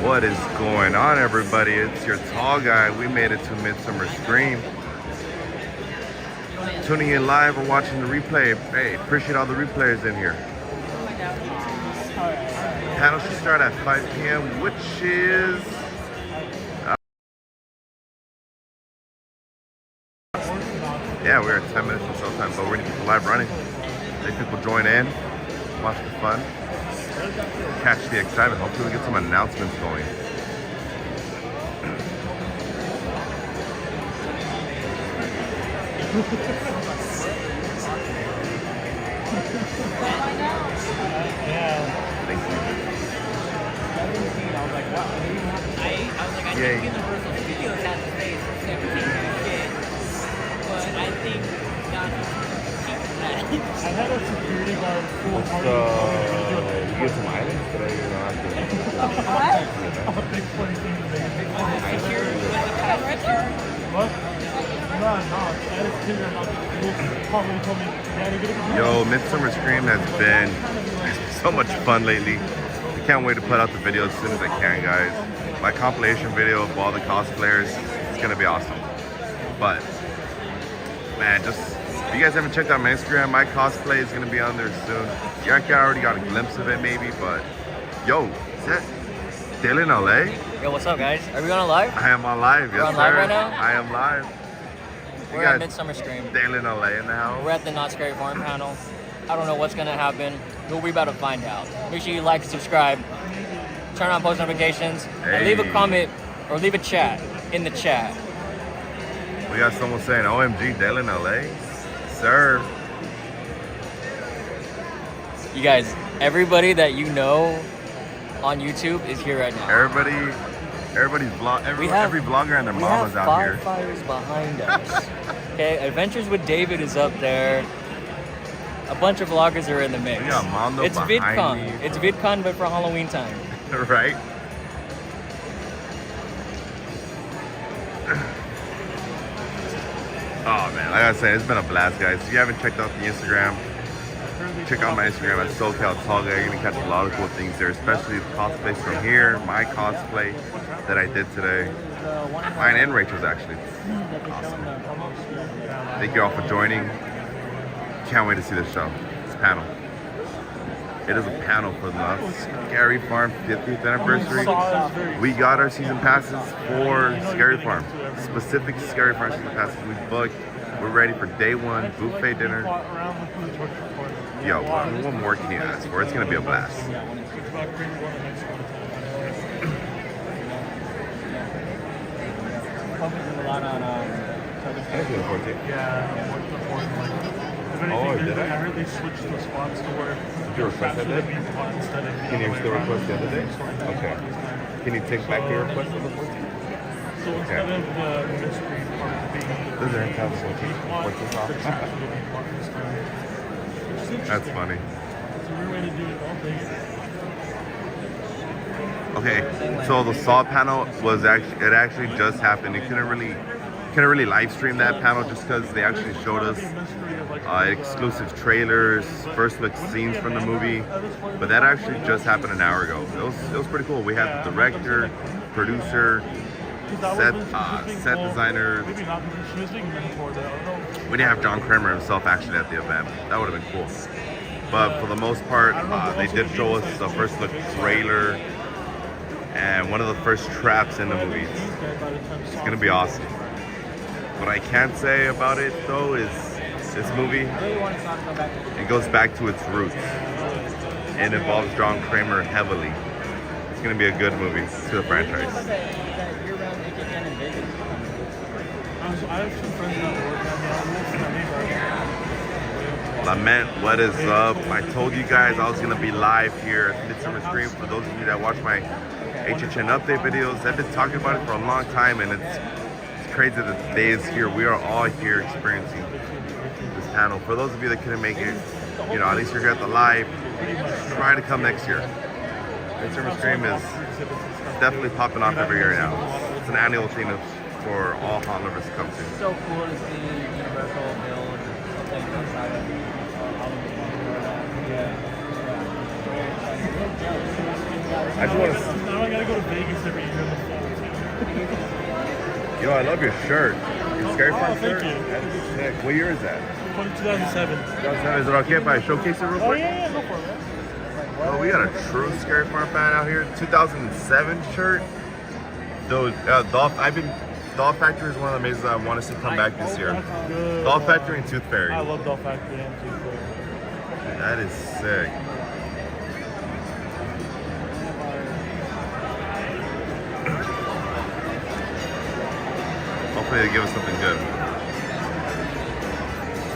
What is going on, everybody? It's your tall guy. We made it to Midsummer Scream. Tuning in live or watching the replay. Hey, appreciate all the replayers in here. Panel should start at 5 p.m., which is... yeah, we're at 10 minutes until time, but we're going to keep the live running. Let people join in, watch the fun, catch the excitement. Hopefully we get some announcements going. Thank you. I was like, wow. I think Universal Studios has the space for 17 kids, but I think not I had a security guard full party. You get some items today, you know, after A big funny thing to make. What? No. I had a security guard probably told me, Daddy, get a computer. Yo, Midsummer Scream has been so much fun lately. I can't wait to put out the video as soon as I can, guys. My compilation video of all the cosplayers is gonna be awesome. But man, just if you guys haven't checked out my Instagram, my cosplay is gonna be on there soon. You already got a glimpse of it maybe, but yo, is that still in LA? Yo, what's up, guys? Are we on live? I am on live, yes, We're on sir. live right now? I am live. We're at Midsummer Scream. Still in LA in the house. We're at the Not Scary Farm panel. I don't know what's gonna happen, but we're about to find out. Make sure you like and subscribe. Turn on post notifications. And leave a comment or leave a chat in the chat. We got someone saying, OMG, Dale in LA? Sir. You guys, everybody that you know on YouTube is here right now. Every vlogger and their mama's out here. We have 5 fires behind us. Okay, Adventures with David is up there. A bunch of vloggers are in the mix. We got Mondo It's behind VidCon. me. It's VidCon, but for Halloween time. Right? Oh man, like I said, it's been a blast, guys. If you haven't checked out the Instagram, check out my Instagram at SoCalTallGuy. You're gonna catch a lot of cool things there, especially the cosplays from here, my cosplay that I did today. Mine and Rachel's actually. Awesome. Thank you all for joining. Can't wait to see the show. It's a panel. It is a panel for the Scary Farm 50th anniversary. We got our season passes for Scary Farm. Specific Scary Farm season passes we booked. We're ready for day one, buffet dinner. Yo, what more can you ask for? It's gonna be a blast. Oh, did I? I heard they switched the spots to where... Did you request that day? Can you still request the other day? Okay. Can you take back your request on the 14th? So instead of the mystery part being... Does there have the 14th? That's funny. It's a weird way to do it all day. Okay, so the Saw panel was actually just happened. You couldn't really live stream that panel just because they actually showed us exclusive trailers, first look scenes from the movie, but that actually just happened an hour ago. It was pretty cool. We had the director, producer, set designer. We didn't have John Kramer himself actually at the event. That would have been cool. But for the most part, they did show us the first look trailer and one of the first traps in the movie. It's gonna be awesome. What I can say about it though is this movie, it goes back to its roots. It involves John Kramer heavily. It's gonna be a good movie to the franchise. Lament, what is up? I told you guys I was gonna be live here at Midsummer Scream. For those of you that watch my HHN update videos, I've been talking about it for a long time, and it's crazy that the day is here. We are all here experiencing this panel. For those of you that couldn't make it, you know, at least you're here at the live. Try to come next year. Midsummer Scream is definitely popping off every year now. It's an annual thing for all haunt lovers to come to. It's so cool to see Universal build something outside of I just want to. Now I gotta go to Vegas Yo, I love your shirt. Your Scary Farm thank shirt. you. That's sick. What year is that? 2007. 2007. Is it okay if I showcase it real Oh quick? yeah, go for it, man. Oh, we got a true Scary Farm fan out here. 2007 shirt. Dude, Doll Factory is one of the mazes I want to see come back this year. That's good. Doll Factory and Tooth Fairy. I love Doll Factory and Tooth Fairy. That is sick. Hopefully they give us something good.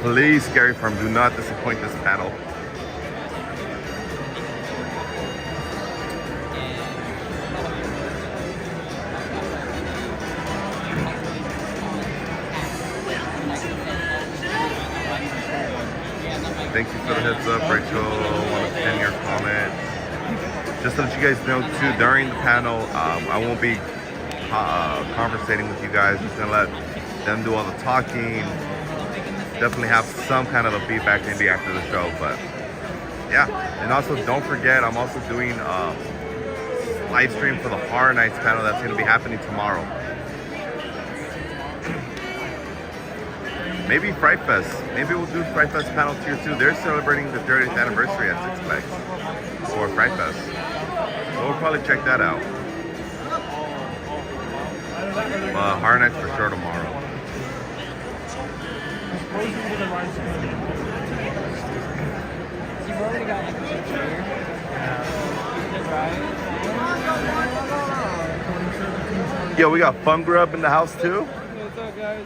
Please, Scary Farm, do not disappoint this panel. Thank you for the heads up, Rachel. I want to pin your comment. Just to let you guys know too, during the panel, I won't be conversating with you guys. Just gonna let them do all the talking. Definitely have some kind of a feedback maybe after the show, but yeah. And also don't forget, I'm also doing live stream for the Horror Nights panel that's gonna be happening tomorrow. Maybe Fright Fest. Maybe we'll do Fright Fest panel tier 2. They're celebrating the 30th anniversary at Six Flags for Fright Fest. So we'll probably check that out. Horror Nights for sure tomorrow. You've already got like a picture here. Right? Yo, we got Fun Grub in the house too. What's up, guys?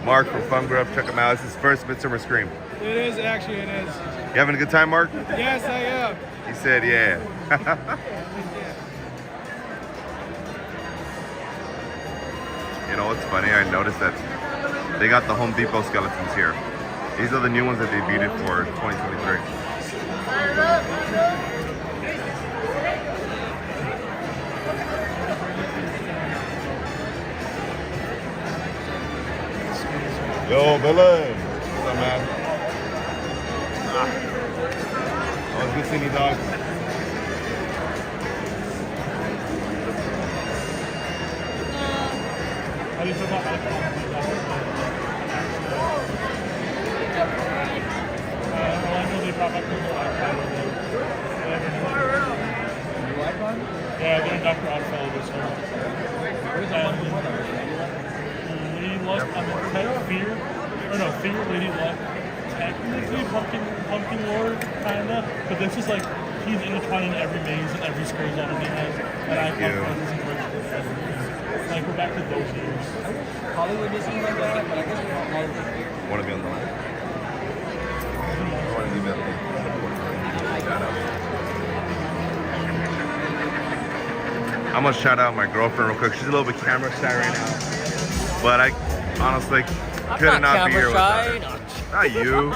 Mark from Fun Grub, check him out. It's his first Midsummer Scream. It is, actually, it is. You having a good time, Mark? Yes, I am. He said, yeah. You know what's funny? I noticed that they got the Home Depot skeletons here. These are the new ones that they debuted for 2023. Yo, Villain. What's up, man? Oh, it's good seeing you, dog. How do you feel about iPhone? I know they brought back the new iPhone. New iPhone? Yeah, they're Dr. Oddfellow this year. Where's the one before that? Lady Luck, Fear, or no, Fear, Lady Luck, technically Pumpkin Lord, kinda, but this is like, he's intertwining every maze and every scary zone he has, and I love Fantasy Bridge. Like, we're back to those years. Hollywood just seems like that, but I guess we don't like this here. Want to be on the line? I want to be on the line. Shout out. I'm going to shout out my girlfriend real quick. She's a little bit camera shy right now. But I honestly could not be here without her. Not you.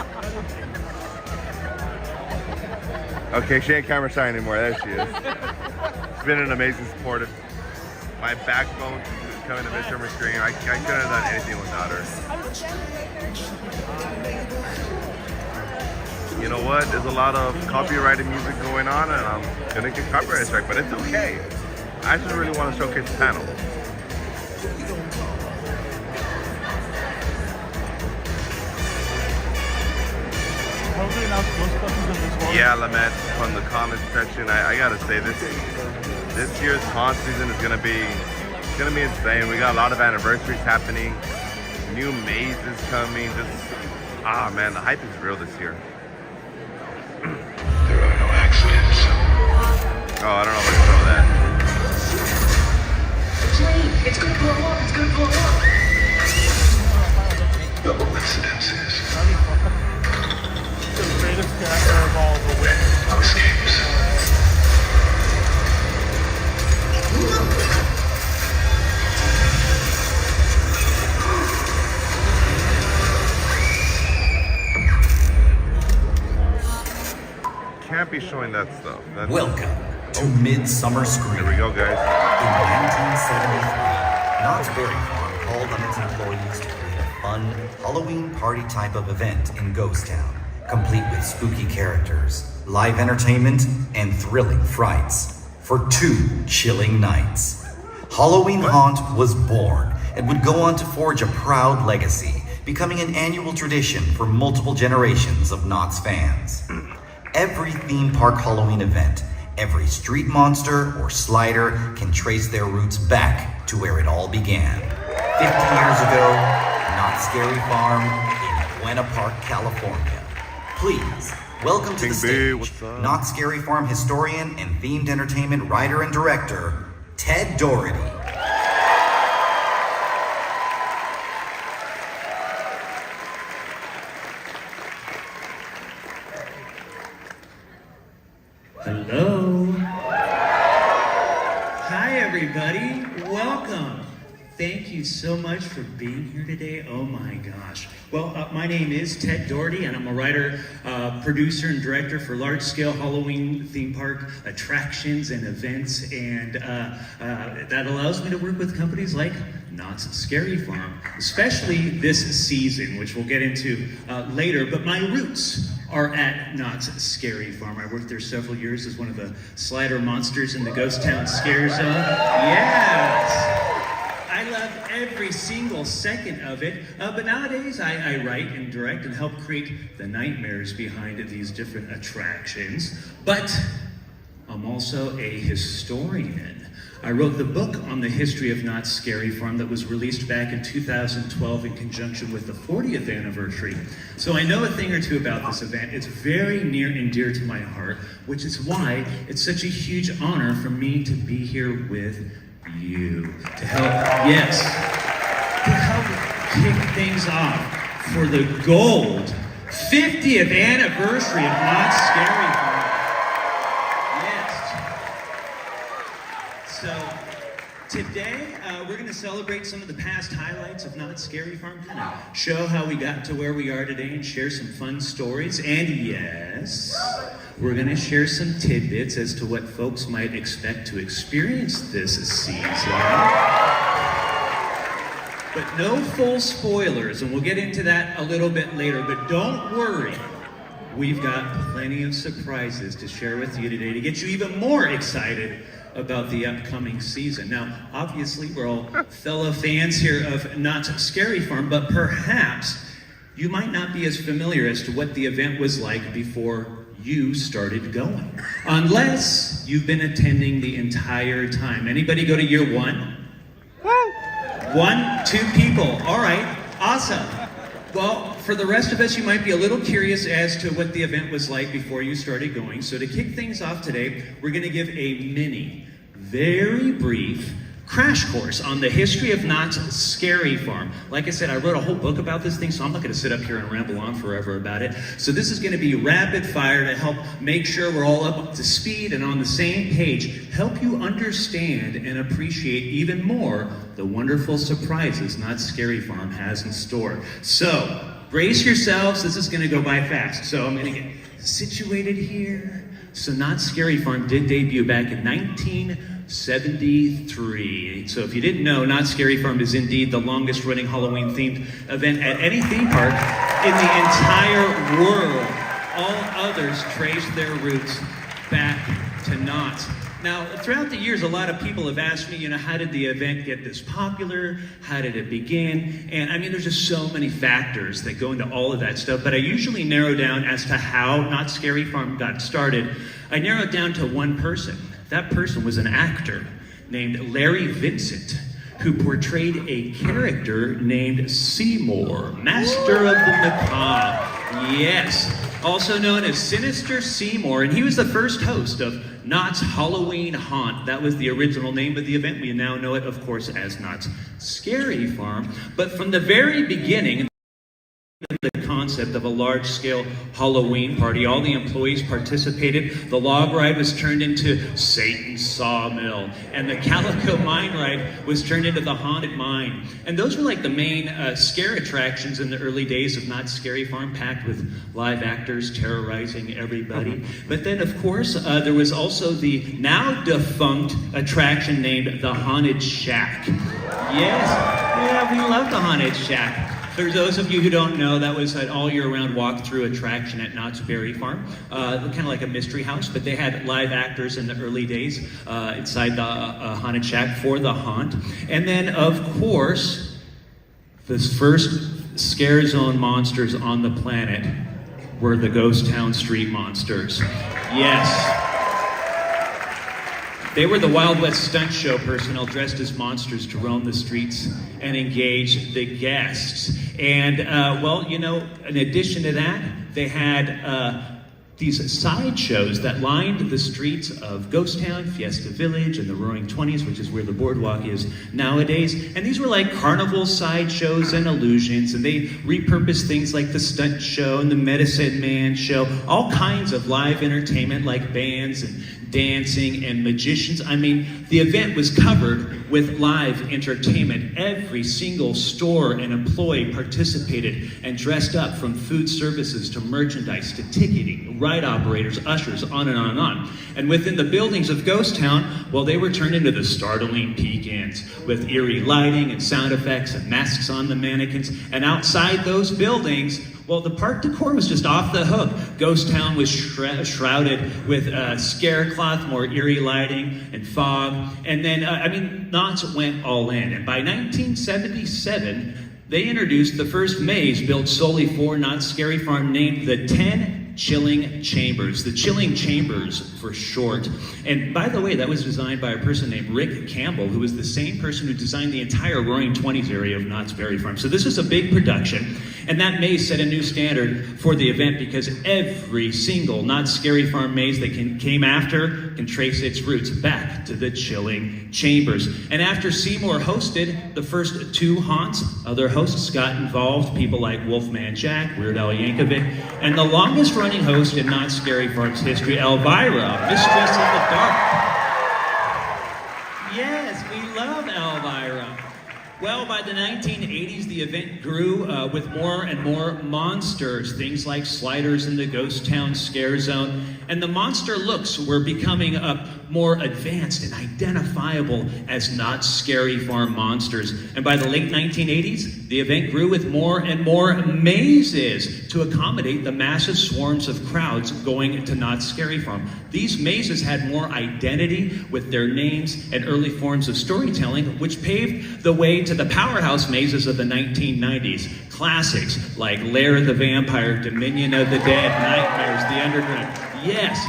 Okay, she ain't camera shy anymore. There she is. She's been an amazing supporter. My backbone to coming to Midsummer Scream. I couldn't have done anything without her. You know what? There's a lot of copyrighted music going on, and I'm gonna get copyright strike, but it's okay. I just really want to showcase the panel. Yeah, Lament from the comments section. I gotta say this year's haunt season is gonna be insane. We got a lot of anniversaries happening, new mazes coming. Man, the hype is real this year. There are no accidents. Oh, I don't know if I can throw that. It's gonna blow up. It's gonna blow up. No coincidences. The greatest character of all, the win. No escapes. Can't be showing that stuff. Welcome to Midsummer Scream. Here we go, guys. In 1973, Knott's Berry Farm called on its employees to create a fun Halloween party type of event in Ghost Town, complete with spooky characters, live entertainment, and thrilling frights for 2 chilling nights. Halloween Haunt was born and would go on to forge a proud legacy, becoming an annual tradition for multiple generations of Knott's fans. Every theme park Halloween event, every street monster or slider can trace their roots back to where it all began. 50 years ago, Knott's Scary Farm in Buena Park, California. Please, welcome to the stage, what's up? Knott's Scary Farm historian and themed entertainment writer and director, Ted Doherty. Hello. Hi, everybody. Welcome. Thank you so much for being here today. Oh my gosh. Well, my name is Ted Doherty, and I'm a writer, producer, and director for large-scale Halloween theme park attractions and events, and that allows me to work with companies like Knott's Scary Farm, especially this season, which we'll get into later. But my roots are at Knott's Scary Farm. I worked there several years as one of the slider monsters in the Ghost Town Scare Zone. Yes! I love every single second of it, but nowadays I write and direct and help create the nightmares behind these different attractions. But I'm also a historian. I wrote the book on the history of Knott's Scary Farm that was released back in 2012 in conjunction with the 40th anniversary. So I know a thing or two about this event. It's very near and dear to my heart, which is why it's such a huge honor for me to be here with you to help, yes, to help kick things off for the gold 50th anniversary of Knott's Scary Farm. Yes. So today we're going to celebrate some of the past highlights of Knott's Scary Farm, kind of show how we got to where we are today and share some fun stories. And yes, we're going to share some tidbits as to what folks might expect to experience this season. But no full spoilers, and we'll get into that a little bit later. But don't worry, we've got plenty of surprises to share with you today to get you even more excited about the upcoming season. Now, obviously, we're all fellow fans here of Knott's Scary Farm, but perhaps you might not be as familiar as to what the event was like before you started going, unless you've been attending the entire time. Anybody go to year one? One, two people. All right, awesome. Well, for the rest of us, you might be a little curious as to what the event was like before you started going. So to kick things off today, we're going to give a mini, very brief crash course on the history of Knott's Scary Farm. Like I said, I wrote a whole book about this thing, so I'm not going to sit up here and ramble on forever about it. So this is going to be rapid fire to help make sure we're all up to speed and on the same page, help you understand and appreciate even more the wonderful surprises Knott's Scary Farm has in store. So brace yourselves, this is going to go by fast. So I'm going to get situated here. So Knott's Scary Farm did debut back in 1973. So if you didn't know, Knott's Scary Farm is indeed the longest running Halloween themed event at any theme park in the entire world. All others trace their roots back to Knott. Now, throughout the years, a lot of people have asked me, how did the event get this popular? How did it begin? And I mean, there's just so many factors that go into all of that stuff, but I usually narrow down as to how Knott's Scary Farm got started. I narrow it down to one person. That person was an actor named Larry Vincent, who portrayed a character named Seymour, Master of the Macabre. Yes, also known as Sinister Seymour, and he was the first host of Knott's Halloween Haunt. That was the original name of the event. We now know it, of course, as Knott's Scary Farm. But from the very beginning, the concept of a large-scale Halloween party. All the employees participated. The log ride was turned into Satan's Sawmill, and the Calico Mine ride was turned into the Haunted Mine. And those were like the main scare attractions in the early days of Knott's Scary Farm, packed with live actors terrorizing everybody. But then, of course, there was also the now-defunct attraction named the Haunted Shack. Yes, yeah, we love the Haunted Shack. For those of you who don't know, that was an all-year-round walk-through attraction at Knott's Berry Farm. Kind of like a mystery house, but they had live actors in the early days inside the haunted shack for the haunt. And then, of course, the first scare zone monsters on the planet were the Ghost Town Street Monsters. Yes. They were the Wild West stunt show personnel dressed as monsters to roam the streets and engage the guests. And, well, you know, in addition to that, they had these sideshows that lined the streets of Ghost Town, Fiesta Village, and the Roaring Twenties, which is where the boardwalk is nowadays. And these were like carnival sideshows and illusions, and they repurposed things like the stunt show and the Medicine Man show, all kinds of live entertainment like bands and dancing and magicians. I mean, the event was covered with live entertainment. Every single store and employee participated and dressed up, from food services to merchandise to ticketing, ride operators, ushers, on and on and on. And within the buildings of Ghost Town, well, they were turned into the startling peek-ins with eerie lighting and sound effects and masks on the mannequins. And outside those buildings, well, the park decor was just off the hook. Ghost Town was shrouded with scare cloth, more eerie lighting and fog. And then, I mean, Knott's went all in. And by 1977, they introduced the first maze built solely for Knott's Scary Farm, named the 10 Chilling Chambers. The Chilling Chambers for short. And by the way, that was designed by a person named Rick Campbell, who was the same person who designed the entire Roaring Twenties area of Knott's Berry Farm. So this was a big production. And that maze set a new standard for the event, because every single Knott's Scary Farm maze that came after can trace its roots back to the Chilling Chambers. And after Seymour hosted the first two haunts, other hosts got involved, people like Wolfman Jack, Weird Al Yankovic, and the longest running host in Knott's Scary Farm's history, Elvira, Mistress of the Dark. Yes, we love Elvira. Well, by the 1980s, the event grew with more and more monsters, things like sliders in the Ghost Town Scare Zone, and the monster looks were becoming more advanced and identifiable as Knott's Scary Farm monsters. And by the late 1980s, the event grew with more and more mazes to accommodate the massive swarms of crowds going to Knott's Scary Farm. These mazes had more identity with their names and early forms of storytelling, which paved the way to the powerhouse mazes of the 1990s. Classics like Lair of the Vampire, Dominion of the Dead, Nightmares, The Underground. Yes,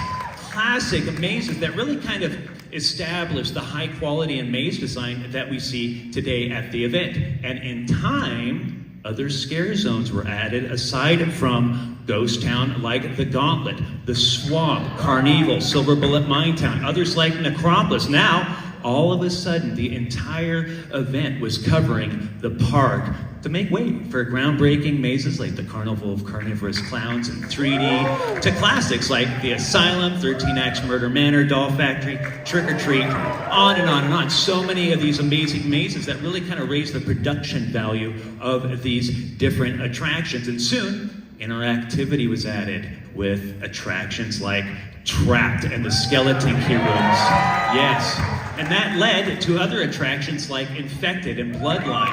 classic mazes that really kind of established the high quality in maze design that we see today at the event. And in time, other scare zones were added aside from Ghost Town, like the Gauntlet, the Swamp, Carnival, Silver Bullet Mine Town, others like Necropolis. Now, all of a sudden, the entire event was covering the park to make way for groundbreaking mazes like the Carnival of Carnivorous Clowns in 3D, to classics like the Asylum, 13 Acts Murder Manor, Doll Factory, Trick or Treat, on and on and on. So many of these amazing mazes that really kind of raised the production value of these different attractions. And soon, interactivity was added with attractions like Trapped and the Skeleton Key Rooms. Yes. And that led to other attractions like Infected and Bloodline,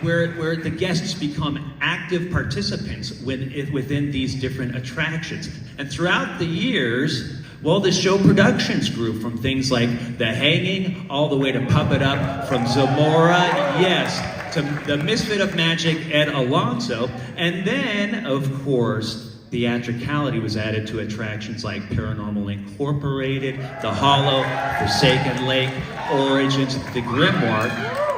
where the guests become active participants within these different attractions. And throughout the years, well, the show productions grew from things like The Hanging all the way to Puppet Up, from Zamora, yes, to the Misfit of Magic, Ed Alonso. And then, of course, theatricality was added to attractions like Paranormal Incorporated, The Hollow, Forsaken Lake, Origins, The Grimoire.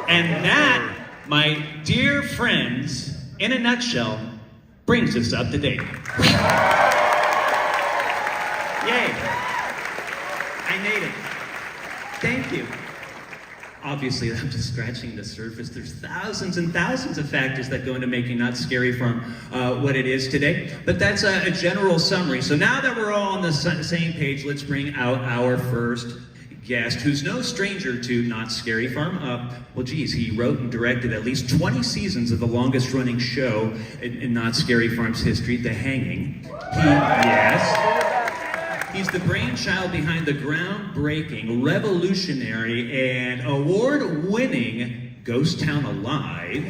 And that, my dear friends, in a nutshell, brings us up to date. Yay! I made it. Thank you. Obviously, I'm just scratching the surface. There's thousands and thousands of factors that go into making Knott's Scary Farm what it is today. But that's a general summary. So now that we're all on the same page, let's bring out our first guest, who's no stranger to Knott's Scary Farm. Well, geez, he wrote and directed at least 20 seasons of the longest running show in Knott's Scary Farm's history, The Hanging. He's the brainchild behind the groundbreaking, revolutionary, and award-winning Ghost Town Alive.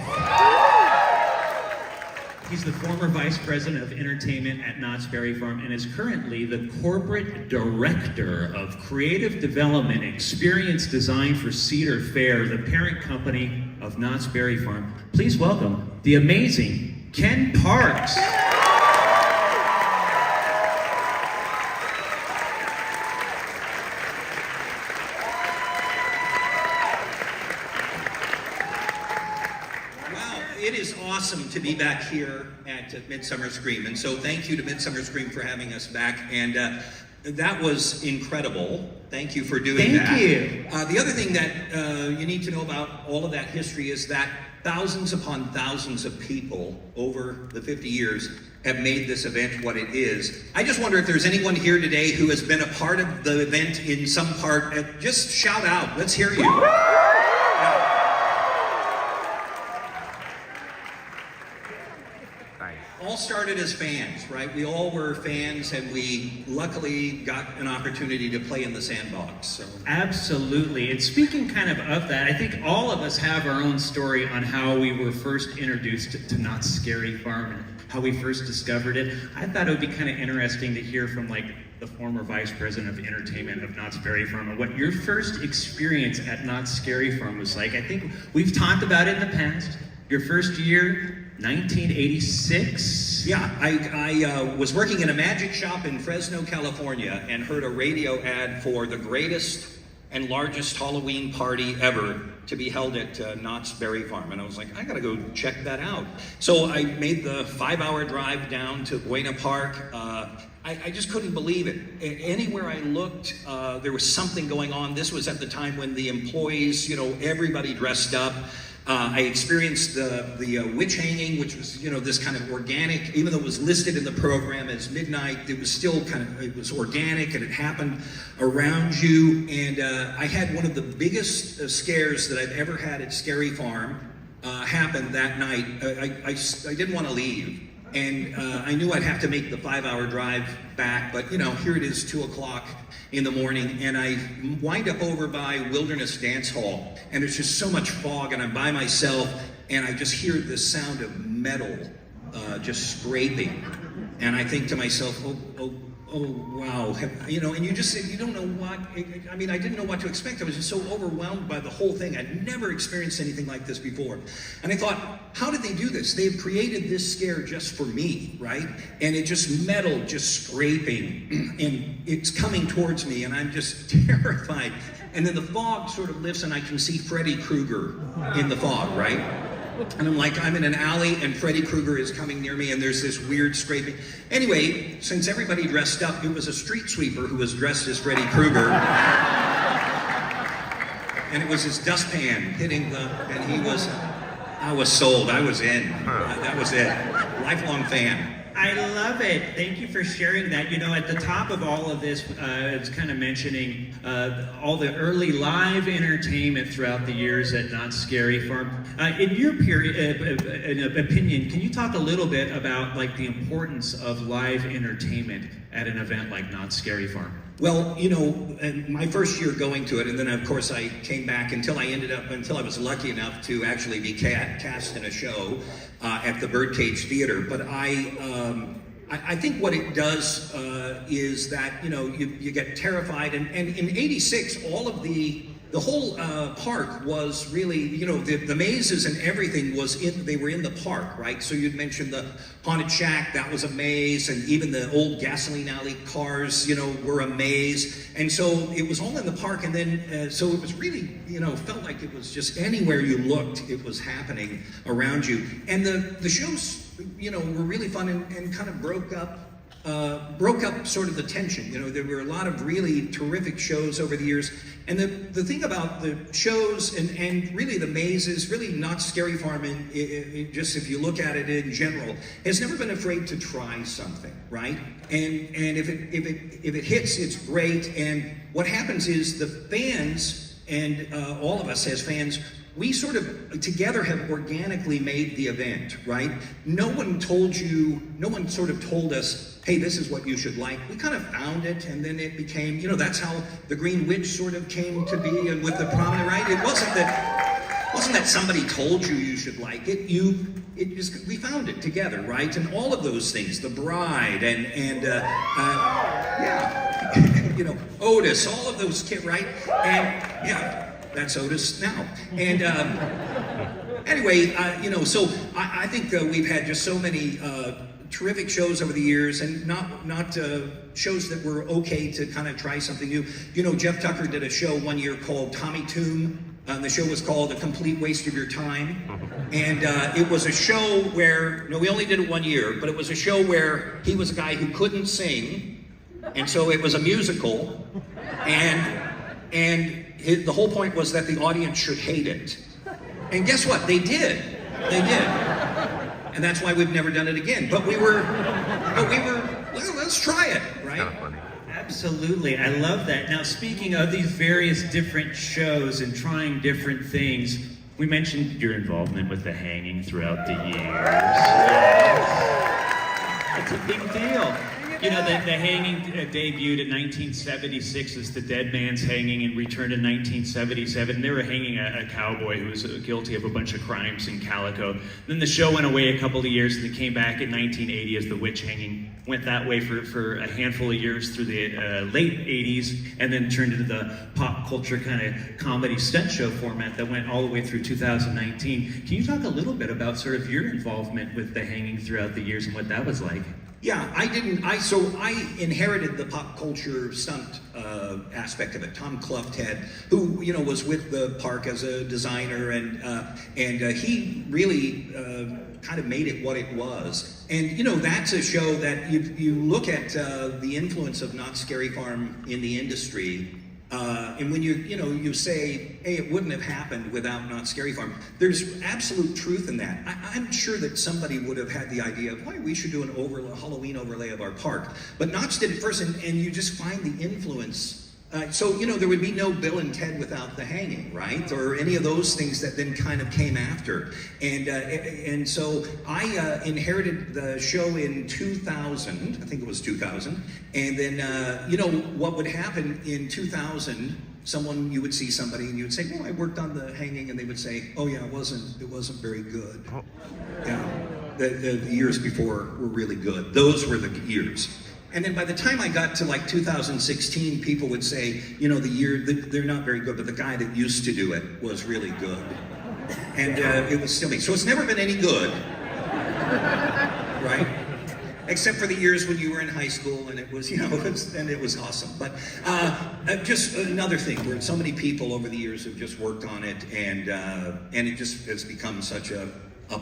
He's the former vice president of entertainment at Knott's Berry Farm and is currently the corporate director of creative development experience design for Cedar Fair, the parent company of Knott's Berry Farm. Please welcome the amazing Ken Parks. It is awesome to be back here at Midsummer Scream, and so thank you to Midsummer Scream for having us back, and that was incredible. Thank you for doing that. Thank you. The other thing that you need to know about all of that history is that thousands upon thousands of people over the 50 years have made this event what it is. I just wonder if there's anyone here today who has been a part of the event in some part. Just shout out. Let's hear you. All started as fans, right? We all were fans, and we luckily got an opportunity to play in the sandbox. So. Absolutely. And speaking kind of that, I think all of us have our own story on how we were first introduced to Knott's Scary Farm and how we first discovered it. I thought it would be kind of interesting to hear from like the former vice president of entertainment of Knott's Berry Farm and what your first experience at Knott's Scary Farm was like. I think we've talked about it in the past. Your first year, 1986? Yeah, I was working in a magic shop in Fresno, California, and heard a radio ad for the greatest and largest Halloween party ever to be held at Knott's Berry Farm. And I was like, I gotta go check that out. So I made the 5-hour drive down to Buena Park. I just couldn't believe it. Anywhere I looked, there was something going on. This was at the time when the employees, everybody dressed up. I experienced the witch hanging, which was, this kind of organic, even though it was listed in the program as midnight, it was still it was organic, and it happened around you. And I had one of the biggest scares that I've ever had at Scary Farm happen that night. I didn't want to leave. And I knew I'd have to make the 5-hour drive back, but here it is, 2 o'clock in the morning, and I wind up over by Wilderness Dance Hall, and there's just so much fog, and I'm by myself, and I just hear the sound of metal just scraping, and I think to myself, oh wow, and you don't know what, I didn't know what to expect. I was just so overwhelmed by the whole thing. I'd never experienced anything like this before. And I thought, how did they do this? They've created this scare just for me, right? And it just metal, just scraping, and it's coming towards me, and I'm just terrified. And then the fog sort of lifts, and I can see Freddy Krueger in the fog, right? And I'm in an alley, and Freddy Krueger is coming near me, and there's this weird scraping. Anyway, since everybody dressed up, it was a street sweeper who was dressed as Freddy Krueger. And it was his dustpan hitting I was sold, I was in. That was it. Lifelong fan. I love it. Thank you for sharing that. At the top of all of this, it's kind of mentioning all the early live entertainment throughout the years at Knott's Scary Farm. In your opinion, can you talk a little bit about the importance of live entertainment at an event like Knott's Scary Farm? Well, my first year going to it, and then of course I came back until I was lucky enough to actually be cast in a show at the Birdcage Theater. But I think what it does is that, you get terrified, and in '86, all of the whole park was really, the mazes and everything they were in the park, right? So you'd mentioned the Haunted Shack, that was a maze, and even the old gasoline alley cars, were a maze. And so it was all in the park, and then, so it was really, felt like it was just anywhere you looked, it was happening around you. And the shows, were really fun and kind of broke up sort of the tension. There were a lot of really terrific shows over the years. And the thing about the shows and really the mazes, really Knott's Scary Farm, just if you look at it in general, has never been afraid to try something, right? And if it hits, it's great. And what happens is the fans and all of us as fans, we sort of together have organically made the event, right? No one sort of told us, hey, this is what you should like. We kind of found it, and then it became, that's how the Green Witch sort of came to be, and with the prominent, right? It wasn't that wasn't that somebody told you should like it. We found it together, right? And all of those things, the bride and you know, Otis, all of those kids, right? And yeah, that's Otis now. And anyway, you know, so I think we've had just so many terrific shows over the years, and not shows that were okay to kind of try something new. You know, Jeff Tucker did a show one year called Tommy Toom. The show was called A Complete Waste of Your Time. And it was a show where, no, we only did it 1 year, but it was a show where he was a guy who couldn't sing, and so it was a musical, and the whole point was that the audience should hate it. And guess what? They did. They did. And that's why we've never done it again. But we were, well, let's try it, right? Kind of funny. Absolutely, I love that. Now, speaking of these various different shows and trying different things, we mentioned your involvement with the hanging throughout the years. It's a big deal. You know, the hanging debuted in 1976 as the Dead Man's Hanging and returned in 1977. They were hanging a cowboy who was guilty of a bunch of crimes in Calico. Then the show went away a couple of years, and it came back in 1980 as the Witch Hanging. Went that way for a handful of years through the late 80s, and then turned into the pop culture kind of comedy stunt show format that went all the way through 2019. Can you talk a little bit about sort of your involvement with the hanging throughout the years and what that was like? Yeah, I inherited the pop culture stunt aspect of it. Tom Clufted, who, you know, was with the park as a designer, and he really kind of made it what it was. And, you know, that's a show that you look at the influence of Knott's Scary Farm in the industry, and when you say, hey, it wouldn't have happened without Knott's Scary Farm, there's absolute truth in that. I'm sure that somebody would have had the idea of, why, we should do an Halloween overlay of our park. But Knott's did it first, and you just find the influence. So, you know, there would be no Bill and Ted without the hanging, right? Or any of those things that then kind of came after. And so I inherited the show in 2000, I think it was 2000. And then, you know, what would happen in 2000, you would see somebody and you would say, well, I worked on the hanging, and they would say, oh yeah, it wasn't very good. Yeah, the years before were really good. Those were the years. And then by the time I got to like 2016, people would say, you know, they're not very good, but the guy that used to do it was really good. And it was still me. So it's never been any good, right? Except for the years when you were in high school, and it was, you know, and it was awesome. But just another thing, where so many people over the years have just worked on it, and it just has become such a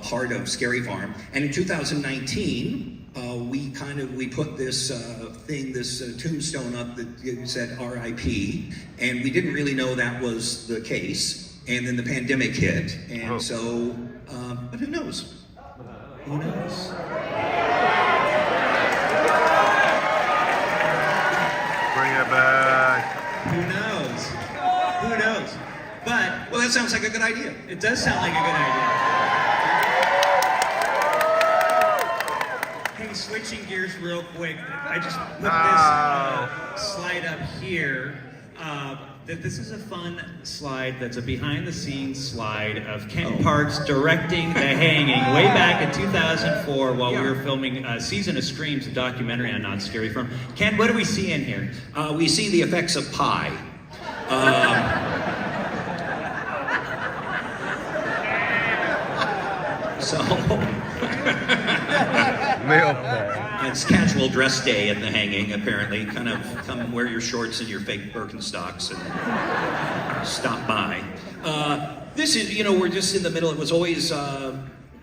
part of Scary Farm. And in 2019, we put this tombstone up that said R.I.P. and we didn't really know that was the case. And then the pandemic hit, and so, but who knows? Who knows? Bring it back. Who knows? Who knows? But, Well, that sounds like a good idea. it does sound like a good idea. Hey, switching gears real quick, I just put this slide up here. That this is a fun slide that's a behind-the-scenes slide of Ken Parks directing The Hanging way back in 2004 while we were filming Season of Screams, a documentary on Knott's Scary Farm. Ken, what do we see in here? We see the effects of pie. It's casual dress day at the hanging, apparently. Kind of come wear your shorts and your fake Birkenstocks and stop by. This is, you know, we're just in the middle. It was always,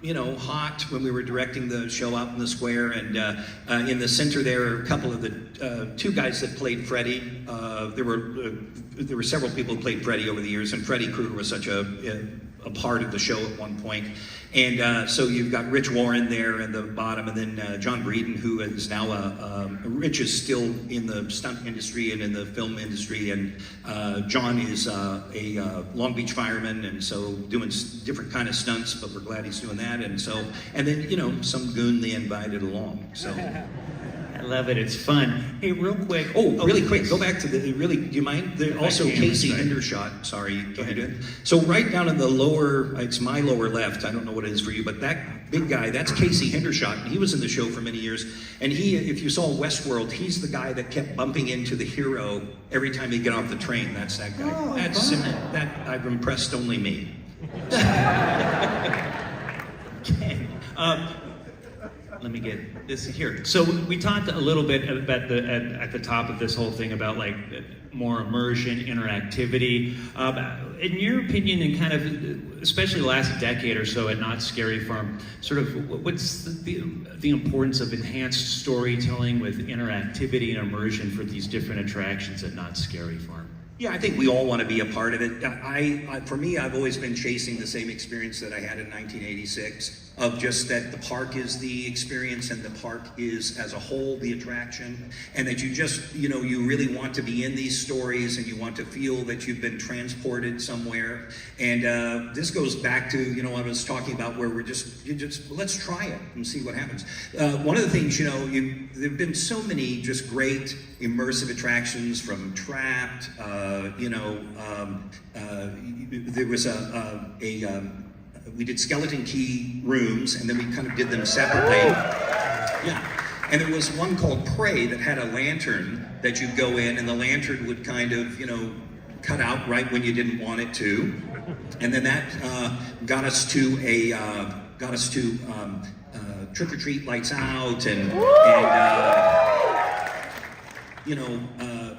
you know, hot when we were directing the show out in the square, and in the center there are a couple of the two guys that played Freddy. There were several people who played Freddy over the years, and Freddy Krueger was such a part of the show at one point. And so you've got Rich Warren there at the bottom, and then John Breeden, who is now Rich is still in the stunt industry and in the film industry, and John is a Long Beach fireman, and so doing different kind of stunts, but we're glad he's doing that. And then, you know, some goon they invited along. So I love it. It's fun. Hey, real quick. Oh, really quick. Go back to the really. Do you mind? Also, can, Casey sorry. Hendershot. Sorry, go ahead. So right down in the lower, it's my lower left. I don't know what it is for you, but that big guy, that's Casey Hendershot. And he was in the show for many years. And he, if you saw Westworld, he's the guy that kept bumping into the hero every time he'd get off the train. That's that guy. Oh, That's fun. that I've impressed only me. Okay. Let me get this here. So we talked a little bit about at the top of this whole thing about like more immersion, interactivity. In your opinion, and kind of especially the last decade or so at Knott's Scary Farm, sort of what's the importance of enhanced storytelling with interactivity and immersion for these different attractions at Knott's Scary Farm? Yeah, I think we all want to be a part of it. For me, I've always been chasing the same experience that I had in 1986, of just that the park is the experience and the park is as a whole the attraction, and that you just, you know, you really want to be in these stories and you want to feel that you've been transported somewhere. And this goes back to, you know, what I was talking about, where we're just let's try it and see what happens. One of the things, you know, there've been so many just great immersive attractions, from Trapped, there was we did Skeleton Key rooms, and then we kind of did them separately. Yeah. And there was one called Prey that had a lantern that you'd go in, and the lantern would kind of, you know, cut out right when you didn't want it to. And then that got us to Trick or Treat Lights Out,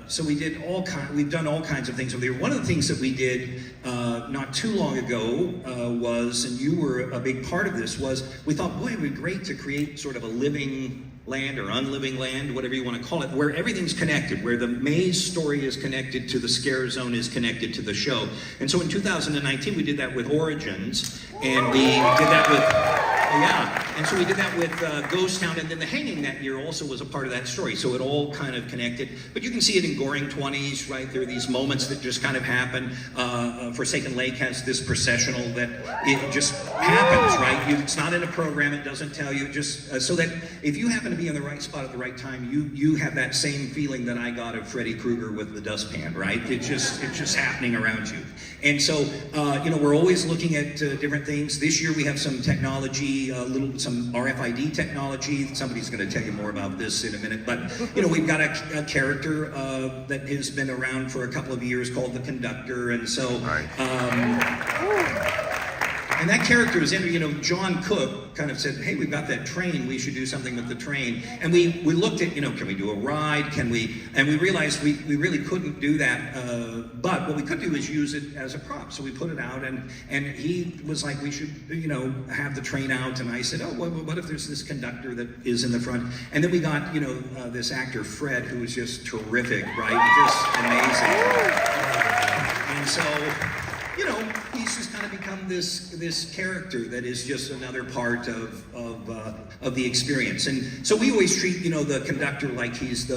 so we've done all kinds of things over there. One of the things that we did not too long ago was, and you were a big part of this, was we thought, boy, it would be great to create sort of a living land or unliving land, whatever you want to call it, where everything's connected, where the maze story is connected to the scare zone is connected to the show. And so in 2019, we did that with Origins, and we did that with Ghost Town, and then the Hanging that year also was a part of that story, so it all kind of connected. But you can see it in Goring 20s, right? There are these moments that just kind of happen. Forsaken Lake has this processional that it just happens, right? It's not in a program, it doesn't tell you, just so that if you happen to be in the right spot at the right time, you have that same feeling that I got of Freddy Krueger with the dustpan, right? It's just happening around you. And so, we're always looking at different things. This year we have some technology, some RFID technology. Somebody's going to tell you more about this in a minute. But, we've got a character that has been around for a couple of years called the Conductor. And so, and that character is in, John Cook kind of said, hey, we've got that train, we should do something with the train. And we looked at, can we do a ride? And we realized we really couldn't do that. But what we could do is use it as a prop. So we put it out, and he was like, we should, have the train out. And I said, oh, what if there's this conductor that is in the front? And then we got, this actor, Fred, who was just terrific, right? Just amazing. And so, he's just kind of become this character that is just another part of the experience. And so we always treat, the conductor like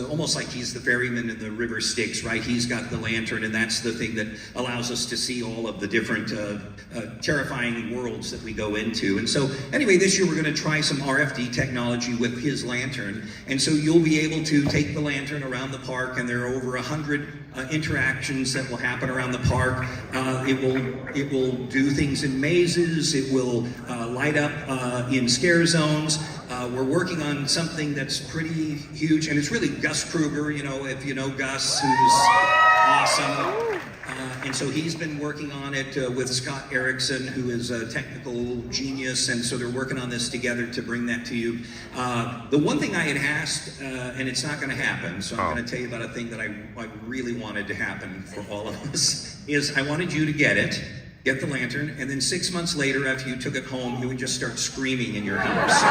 almost like he's the ferryman in the river Styx, right? He's got the lantern, and that's the thing that allows us to see all of the different terrifying worlds that we go into. And so anyway, this year we're going to try some RFD technology with his lantern. And so you'll be able to take the lantern around the park, and there are over 100 interactions that will happen around the park. It will do things in mazes. It will light up in scare zones. We're working on something that's pretty huge, and it's really Gus Kruger, if you know Gus, who's awesome. And so he's been working on it with Scott Erickson, who is a technical genius, and so they're working on this together to bring that to you. The one thing I had asked, and it's not going to happen, so I'm going to tell you about a thing that I really wanted to happen for all of us, is I wanted you to get the lantern, and then 6 months later, after you took it home, you would just start screaming in your house.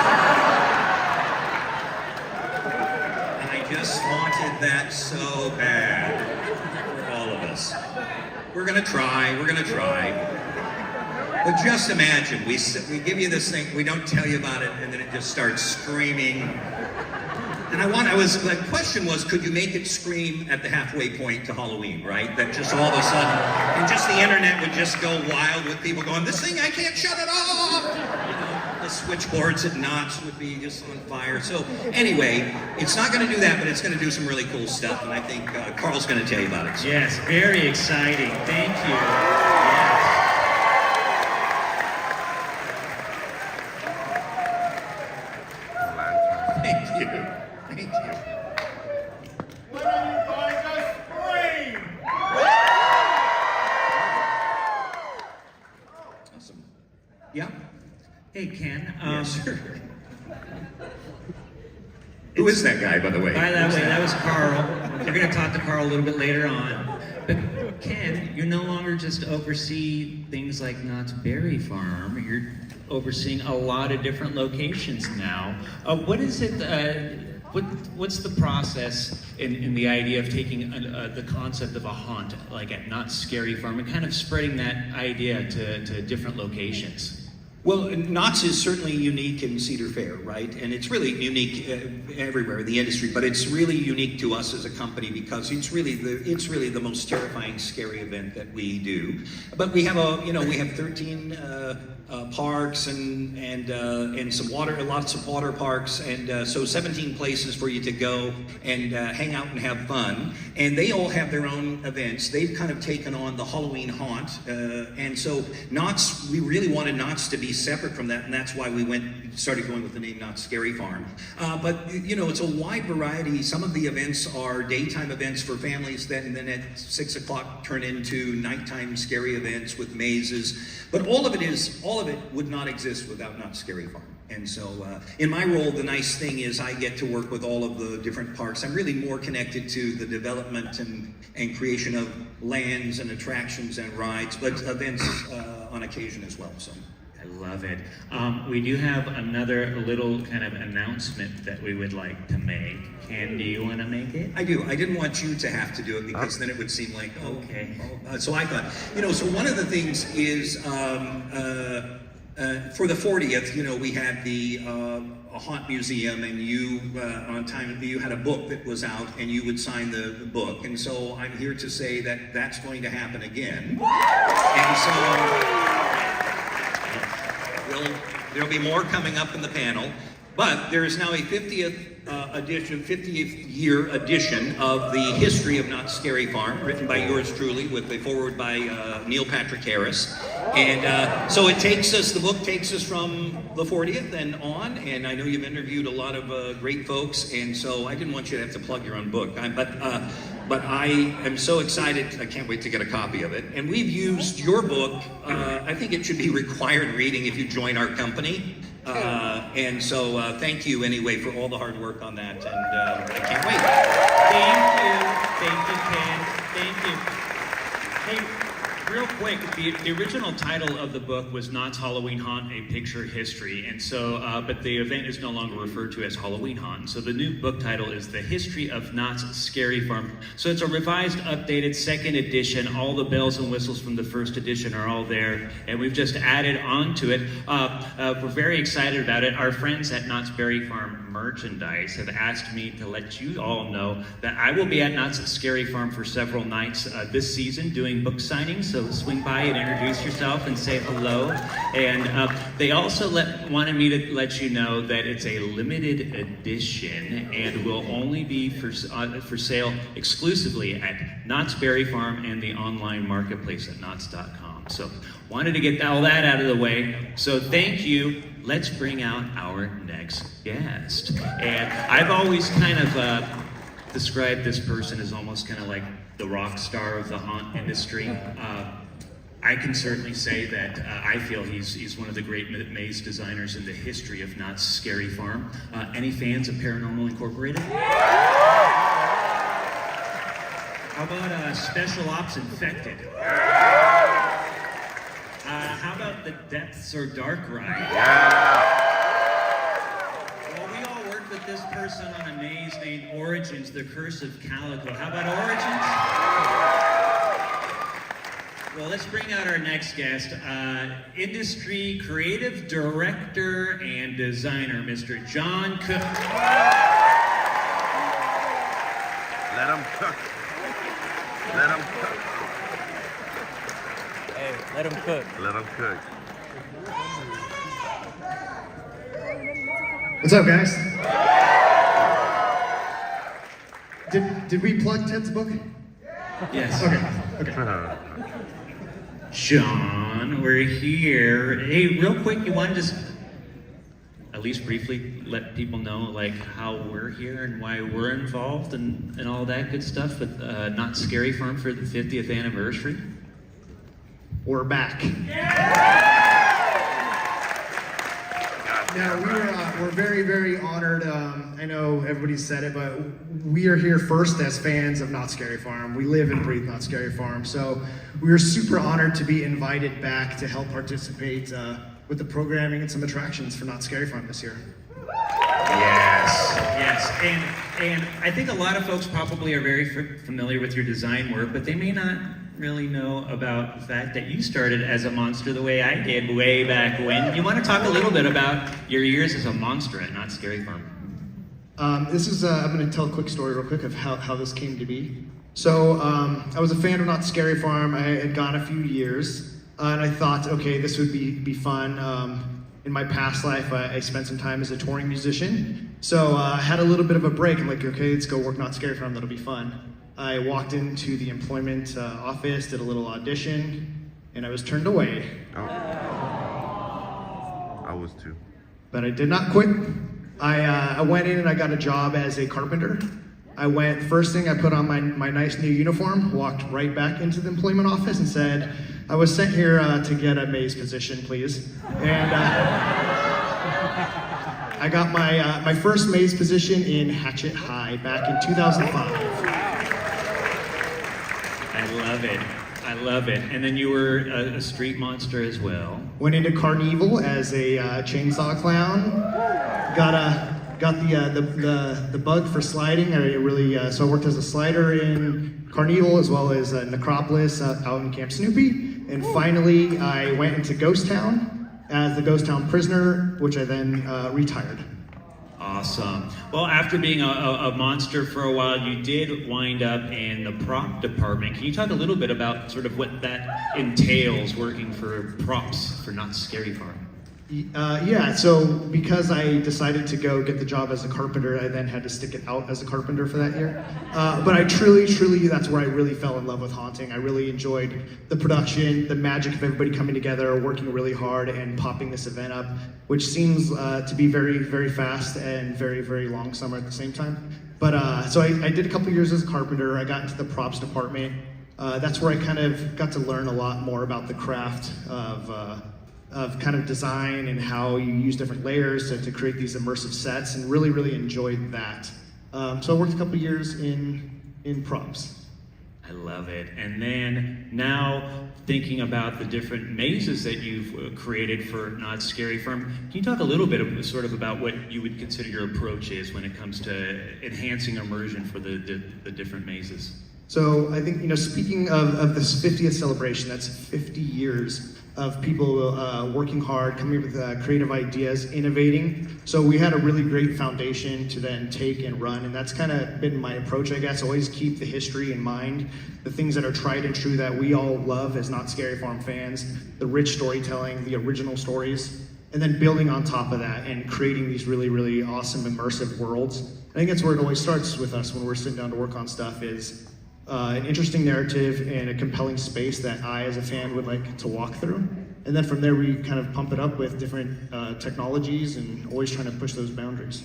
And I just wanted that so bad for all of us. We're gonna try. But just imagine, we give you this thing, we don't tell you about it, and then it just starts screaming. And the question was, could you make it scream at the halfway point to Halloween, right? That just all of a sudden, and just the internet would just go wild with people going, this thing, I can't shut it off! The switch switchboards at Knott's would be just on fire. So anyway, it's not going to do that, but it's going to do some really cool stuff, and I think Carl's going to tell you about it. So. Yes, very exciting. Thank you. Yes. Thank you. Thank you. Awesome. Yeah? Hey, Ken. Yeah, sure. Who is that guy, by the way? By that way, that was Carl. You're going to talk to Carl a little bit later on. But Ken, you no longer just oversee things like Knott's Berry Farm. You're overseeing a lot of different locations now. What is it? What's the process in the idea of taking the concept of a haunt, like at Knott's Scary Farm, and kind of spreading that idea to different locations? Well, Knott's is certainly unique in Cedar Fair, right? And it's really unique everywhere in the industry, but it's really unique to us as a company because it's really the most terrifying, scary event that we do. But we have we have 13 parks and some lots of water parks, and so 17 places for you to go and hang out and have fun. And they all have their own events. They've kind of taken on the Halloween haunt, and so Knott's. We really wanted Knott's to be separate from that, and that's why we started going with the name Knott's Scary Farm. But it's a wide variety. Some of the events are daytime events for families, then at 6 o'clock turn into nighttime scary events with mazes. But all of it would not exist without Knott's Scary Farm. And so in my role, the nice thing is I get to work with all of the different parks. I'm really more connected to the development and creation of lands and attractions and rides, but events on occasion as well. So. I love it. We do have another little kind of announcement that we would like to make. Ken, do you want to make it? I do. I didn't want you to have to do it because then it would seem like, okay. So I thought, so one of the things is for the 40th, we had the a haunt museum, and you you had a book that was out, and you would sign the book. And so I'm here to say that that's going to happen again. And so. There'll be more coming up in the panel, but there is now a 50th year edition of the history of Knott's Scary Farm, written by yours truly, with a foreword by Neil Patrick Harris. And so the book takes us from the 40th and on, and I know you've interviewed a lot of great folks, and so I didn't want you to have to plug your own book. But I am so excited, I can't wait to get a copy of it. And we've used your book, I think it should be required reading if you join our company. And so thank you anyway for all the hard work on that, and I can't wait. Thank you, Ken. Thank you. Hey, real quick, the original title of the book was Knott's Halloween Haunt, A Picture History, and so, but the event is no longer referred to as Halloween Haunt. So the new book title is The History of Knott's Scary Farm. So it's a revised, updated second edition. All the bells and whistles from the first edition are all there, and we've just added on to it. We're very excited about it. Our friends at Knott's Berry Farm Merchandise have asked me to let you all know that I will be at Knott's Scary Farm for several nights this season doing book signings. So swing by and introduce yourself and say hello. And they also wanted me to let you know that it's a limited edition and will only be for sale exclusively at Knott's Berry Farm and the online marketplace at knotts.com. So wanted to get all that out of the way. So thank you. Let's bring out our next guest. And I've always kind of described this person as almost kind of like the rock star of the haunt industry. I can certainly say that I feel he's one of the great maze designers in the history of Knott's Scary Farm. Any fans of Paranormal Incorporated? How about Special Ops Infected? How about the Depths or Dark Ride? Well, we all worked with this person on a maze named Origins, The Curse of Calico. How about Origins? Well, let's bring out our next guest, industry creative director and designer, Mr. John Cook. Let him cook. Let him cook. Hey, let him cook. Let him cook. What's up, guys? Did we plug Ted's book? Yes. Okay. Sean, we're here. Hey, real quick, you want to just at least briefly let people know like how we're here and why we're involved and all that good stuff with Not Scary Farm for the 50th anniversary? We're back. Now, we're very, very honored. I know everybody said it, but we are here first as fans of Not Scary Farm. We live and breathe Not Scary Farm. So we are super honored to be invited back to help participate with the programming and some attractions for Not Scary Farm this year. Yes. And I think a lot of folks probably are very familiar with your design work, but they may not really know about the fact that you started as a monster the way I did way back when. You want to talk a little bit about your years as a monster at Not Scary Farm? I'm going to tell a quick story real quick of how this came to be. So I was a fan of Not Scary Farm. I had gone a few years, and I thought, okay, this would be fun. In my past life, I spent some time as a touring musician. So I had a little bit of a break. I'm like, okay, let's go work Not Scary Farm. That'll be fun. I walked into the employment office, did a little audition, and I was turned away. Oh. I was too. But I did not quit. I went in and I got a job as a carpenter. First thing I put on my nice new uniform, walked right back into the employment office and said, I was sent here to get a maze position, please. And I got my first maze position in Hatchet High back in 2005. I love it. And then you were a street monster as well. Went into Carnival as a chainsaw clown. Got the bug for sliding. So I worked as a slider in Carnival as well as Necropolis out in Camp Snoopy. And finally, I went into Ghost Town as the Ghost Town prisoner, which I then retired. Awesome. Well, after being a monster for a while, you did wind up in the prop department. Can you talk a little bit about sort of what that entails, working for props for Not Scary Farm? Yeah, so because I decided to go get the job as a carpenter, I then had to stick it out as a carpenter for that year. But I truly, that's where I really fell in love with Haunting. I really enjoyed the production, the magic of everybody coming together, working really hard, and popping this event up, which seems to be very, very fast and very, very long summer at the same time. But so I did a couple years as a carpenter. I got into the props department. That's where I kind of got to learn a lot more about the craft of kind of design and how you use different layers to create these immersive sets, and really, really enjoyed that. So I worked a couple years in props. I love it. And then now thinking about the different mazes that you've created for Not Scary Farm, can you talk a little bit about what you would consider your approach is when it comes to enhancing immersion for the different mazes? So I think, speaking of this 50th celebration, that's 50 years of people working hard, coming up with creative ideas, innovating. So we had a really great foundation to then take and run, and that's kind of been my approach, I guess. Always keep the history in mind, the things that are tried and true that we all love as Not Scary Farm fans, the rich storytelling, the original stories, and then building on top of that and creating these really, really awesome immersive worlds. I think that's where it always starts with us when we're sitting down to work on stuff, is an interesting narrative and a compelling space that I, as a fan, would like to walk through. And then from there, we kind of pump it up with different technologies and always trying to push those boundaries.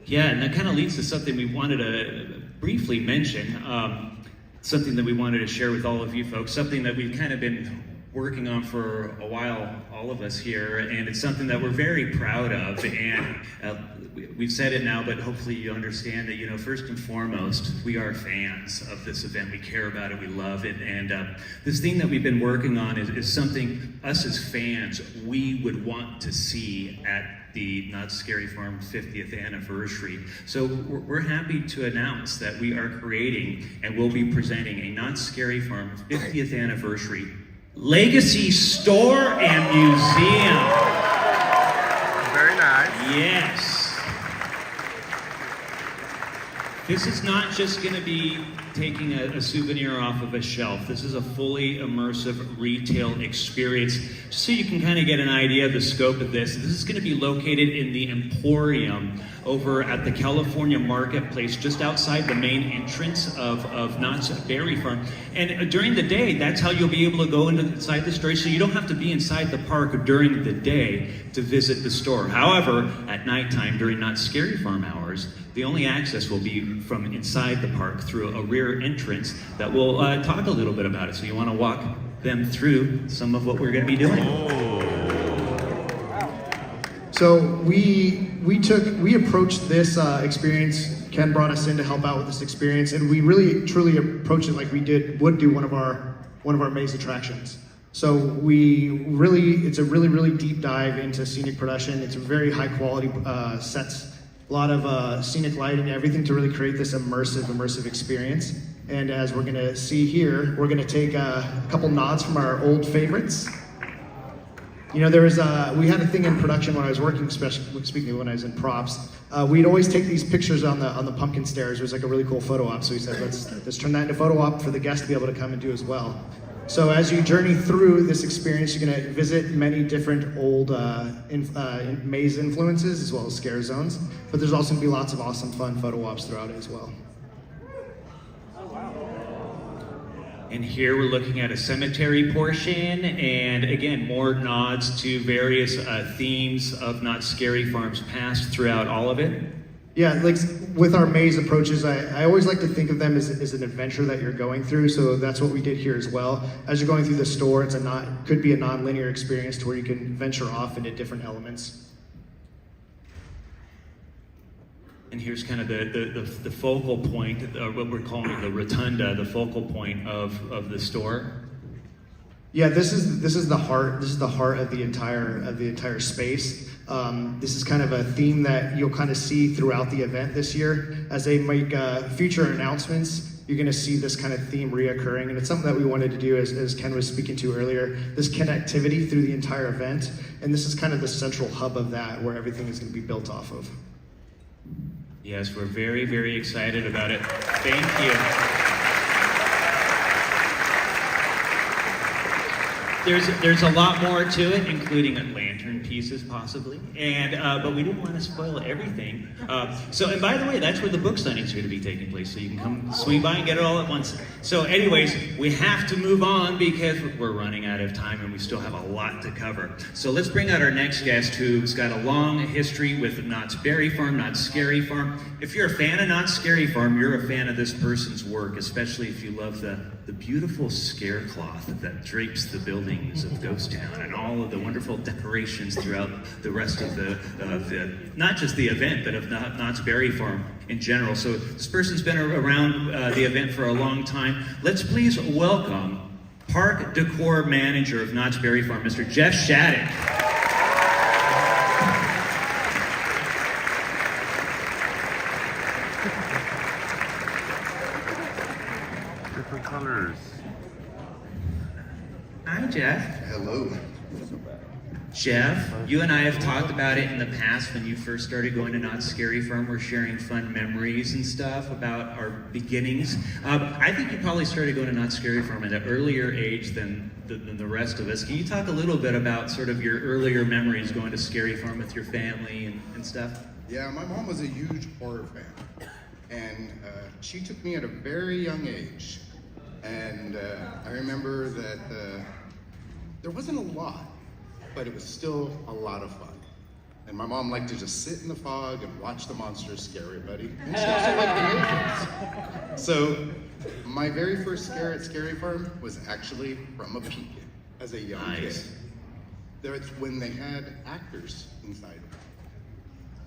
Yeah, and that kind of leads to something we wanted to briefly mention, something that we wanted to share with all of you folks, something that we've kind of been working on for a while, all of us here, and it's something that we're very proud of. And we've said it now, but hopefully you understand that, first and foremost, we are fans of this event. We care about it, we love it, and this thing that we've been working on is something us as fans, we would want to see at the Not Scary Farm 50th anniversary. So we're happy to announce that we are creating and will be presenting a Not Scary Farm 50th anniversary Legacy Store and Museum. Very nice. Yes. This is not just going to be taking a souvenir off of a shelf. This is a fully immersive retail experience. Just so you can kind of get an idea of the scope of this, this is going to be located in the Emporium over at the California Marketplace, just outside the main entrance of Knott's Berry Farm. And during the day, that's how you'll be able to go inside the store. So you don't have to be inside the park during the day to visit the store. However, at nighttime, during Knott's Scary Farm hours, the only access will be from inside the park through a rear entrance that we'll talk a little bit about it. So you want to walk them through some of what we're going to be doing. So we approached this experience. Ken brought us in to help out with this experience, and we really truly approached it like we would do one of our maze attractions. So it's a really deep dive into scenic production. It's a very high quality sets. A lot of scenic lighting, everything to really create this immersive experience. And as we're gonna see here, we're gonna take a couple nods from our old favorites. You know, we had a thing in production when I was working, especially speaking of when I was in props. We'd always take these pictures on the pumpkin stairs. It was like a really cool photo op. So we said, let's turn that into photo op for the guests to be able to come and do as well. So as you journey through this experience, you're going to visit many different old maze influences as well as scare zones. But there's also going to be lots of awesome, fun photo ops throughout it as well. And here we're looking at a cemetery portion, and again, more nods to various themes of Knott's Scary Farm's past throughout all of it. Yeah, like with our maze approaches, I always like to think of them as an adventure that you're going through. So that's what we did here as well. As you're going through the store, could be a non-linear experience to where you can venture off into different elements. And here's kind of the focal point, what we're calling the rotunda, the focal point of the store. Yeah, this is the heart. This is the heart of the entire space. This is kind of a theme that you'll kind of see throughout the event this year. As they make future announcements, you're going to see this kind of theme reoccurring, and it's something that we wanted to do, as Ken was speaking to earlier. This connectivity through the entire event, and this is kind of the central hub of that, where everything is going to be built off of. Yes, we're very, very excited about it. Thank you. There's a lot more to it, including lantern pieces possibly, but we didn't want to spoil everything. And by the way, that's where the book signings are going to be taking place, so you can come swing by and get it all at once. So anyways, we have to move on because we're running out of time and we still have a lot to cover. So let's bring out our next guest, who's got a long history with Knott's Berry Farm, Knott's Scary Farm. If you're a fan of Knott's Scary Farm, you're a fan of this person's work, especially if you love the beautiful scare cloth that drapes the buildings of Ghost Town and all of the wonderful decorations throughout the rest of the not just the event, but of Knott's Berry Farm in general. So this person's been around the event for a long time. Let's please welcome Park Decor Manager of Knott's Berry Farm, Mr. Jeff Shattuck. Different colors. Hi, Jeff. Hello. Jeff, you and I have talked about it in the past when you first started going to Knott's Scary Farm. We're sharing fun memories and stuff about our beginnings. I think you probably started going to Knott's Scary Farm at an earlier age than the rest of us. Can you talk a little bit about sort of your earlier memories going to Scary Farm with your family and stuff? Yeah, my mom was a huge horror fan, and she took me at a very young age. And I remember that there wasn't a lot, but it was still a lot of fun. And my mom liked to just sit in the fog and watch the monsters scare everybody. And she also liked the movies. So my very first scare at Scary Farm was actually from a peek as a young kid. That's when they had actors inside.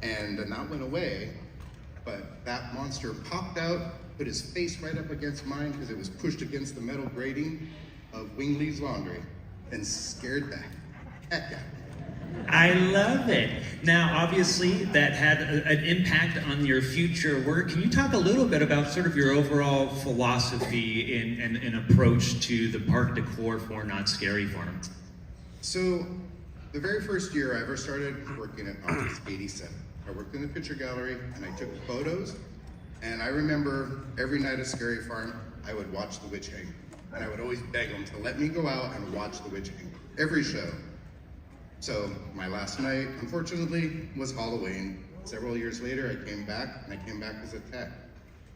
And that went away, but that monster popped out, put his face right up against mine because it was pushed against the metal grating of Wingley's Laundry and scared the heck out of me. I love it. Now, obviously, that had an impact on your future work. Can you talk a little bit about sort of your overall philosophy and approach to the park decor for Knott's Scary Farm? So, the very first year I ever started working at Office 87, I worked in the picture gallery and I took photos And I remember every night at Scary Farm, I would watch the witch hang. And I would always beg them to let me go out and watch the witch hang. Every show. So my last night, unfortunately, was Halloween. Several years later, I came back, and I came back as a tech.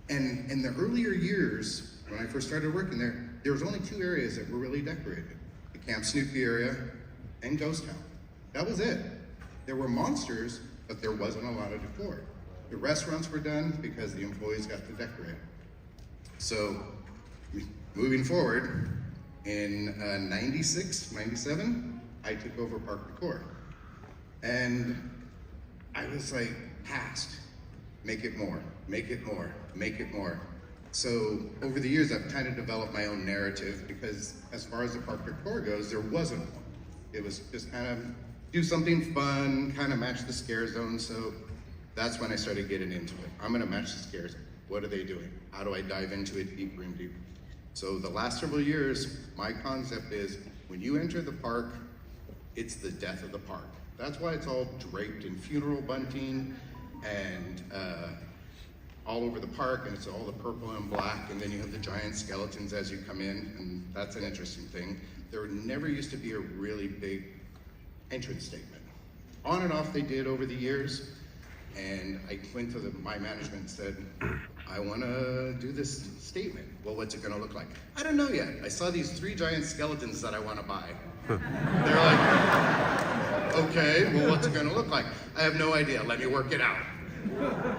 And in the earlier years, when I first started working there was only 2 areas that were really decorated. The Camp Snoopy area and Ghost Town. That was it. There were monsters, but there wasn't a lot of decor. The restaurants were done because the employees got to decorate. So, moving forward, in 96, 97, I took over Park Decor. And I was like, past, make it more, make it more, make it more. So over the years, I've kind of developed my own narrative because as far as the Park Decor goes, there wasn't one. It was just kind of do something fun, kind of match the scare zone. So that's when I started getting into it. I'm gonna match the scare zone. What are they doing? How do I dive into it deeper and deeper? So the last several years, my concept is when you enter the park, it's the death of the park. That's why it's all draped in funeral bunting and all over the park, and it's all the purple and black, and then you have the giant skeletons as you come in, and that's an interesting thing. There never used to be a really big entrance statement. On and off they did over the years, and I went to my management and said, I want to do this statement. Well, what's it going to look like? I don't know yet. I saw these 3 giant skeletons that I want to buy. They're like, okay, well, what's it going to look like? I have no idea. Let me work it out.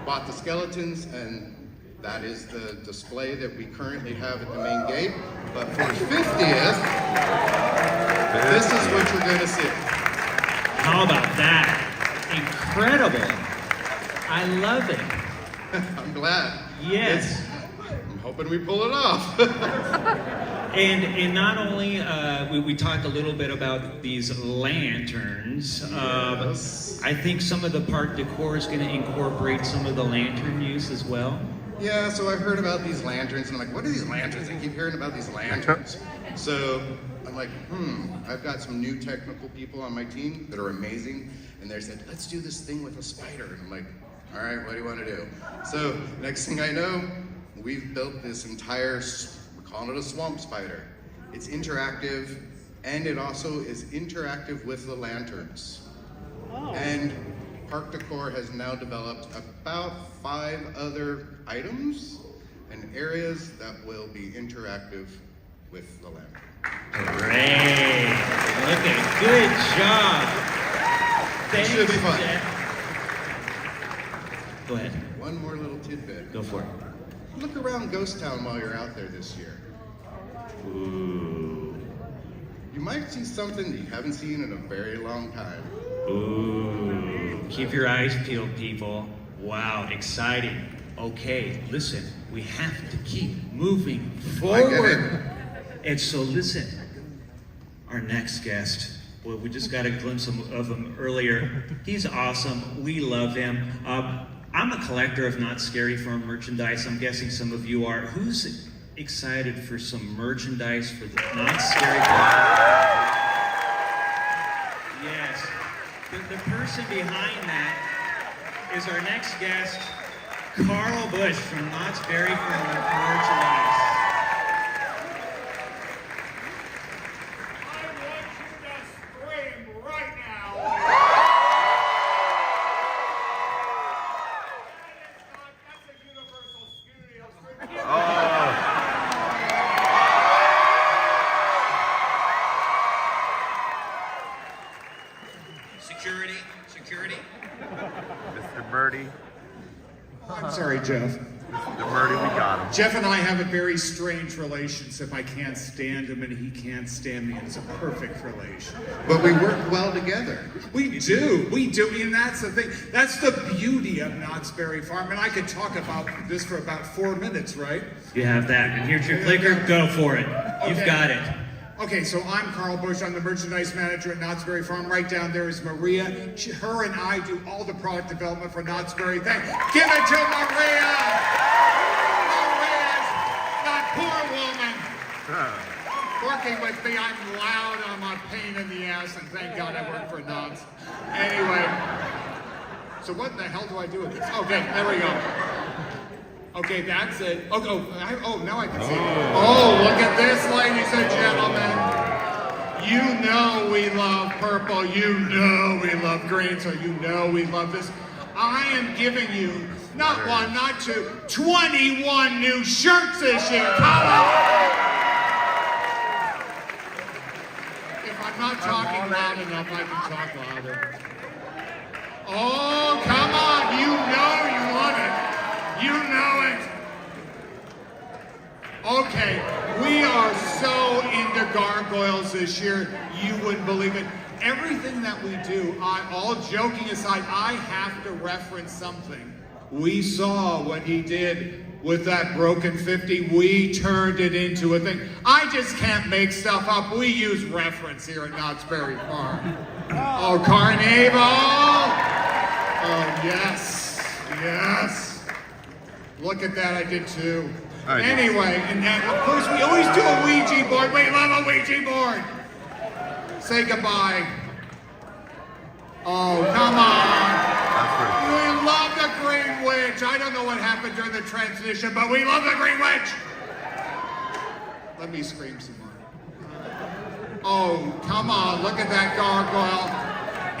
Bought the skeletons, and that is the display that we currently have at the main gate. But for 50th, this is what you're going to see. How about that? Incredible. I love it. I'm glad. Yes. I'm hoping we pull it off. And not only, we talked a little bit about these lanterns. Yes. I think some of the park decor is going to incorporate some of the lantern use as well. Yeah, so I've heard about these lanterns, and I'm like, what are these lanterns? I keep hearing about these lanterns. So I'm like, I've got some new technical people on my team that are amazing, and they said, let's do this thing with a spider. And I'm like, all right, what do you want to do? So next thing I know, we've built this entire, we're calling it a swamp spider. It's interactive, and it also is interactive with the lanterns. Oh. And Park Decor has now developed about 5 other items and areas that will be interactive with the lantern. Great. Okay, good job. Thanks, It should be fun. Jeff. Go ahead. One more little tidbit. Go for it. Look around Ghost Town while you're out there this year. Ooh. You might see something that you haven't seen in a very long time. Ooh. Keep your eyes peeled, people. Wow, exciting. Okay, listen, we have to keep moving forward. And so listen, our next guest, well, we just got a glimpse of him earlier. He's awesome. We love him. I'm a collector of Not Scary Farm merchandise. I'm guessing some of you are. Who's excited for some merchandise for the Not Scary Farm? Yes. The person behind that is our next guest, Carl Bush from Knott's Berry Farm Merchandise. Security. Mr. Birdie. I'm sorry, Jeff. Mr. Birdie, we got him. Jeff and I have a very strange relationship. I can't stand him and he can't stand me. It's a perfect relation. But we work well together. We do, and that's the thing. That's the beauty of Knott's Berry Farm. And I could talk about this for about 4 minutes, right? You have that. And here's your clicker. Go for it. You've got it. Okay, so I'm Carl Bush. I'm the merchandise manager at Knott's Berry Farm. Right down there is Maria. Her and I do all the product development for Knott's Berry. Give it to Maria! Maria's that poor woman. Working with me, I'm loud. I'm a pain in the ass, and thank God I work for Knott's. Anyway, so what the hell do I do with this? Okay, there we go. Okay, that's it. Oh, now I can see it. Oh, look at this, ladies and gentlemen. You know we love purple. You know we love green. So you know we love this. I am giving you not one, not two, 21 new shirts this year. Come on. If I'm not talking loud enough, I can talk louder. Oh, come on. You know you want it. You know it. Okay, we are so into gargoyles this year, you wouldn't believe it. Everything that we do, all joking aside, I have to reference something. We saw what he did with that broken 50. We turned it into a thing. I just can't make stuff up. We use reference here at Knott's Berry Farm. Oh, Carnival! Oh, yes, yes. Look at that, I did too. Anyway, and of course we always do a Ouija board. We love a Ouija board. Say goodbye. Oh, come on. We love the Green Witch. I don't know what happened during the transition, but we love the Green Witch. Let me scream some more. Oh, come on, look at that gargoyle.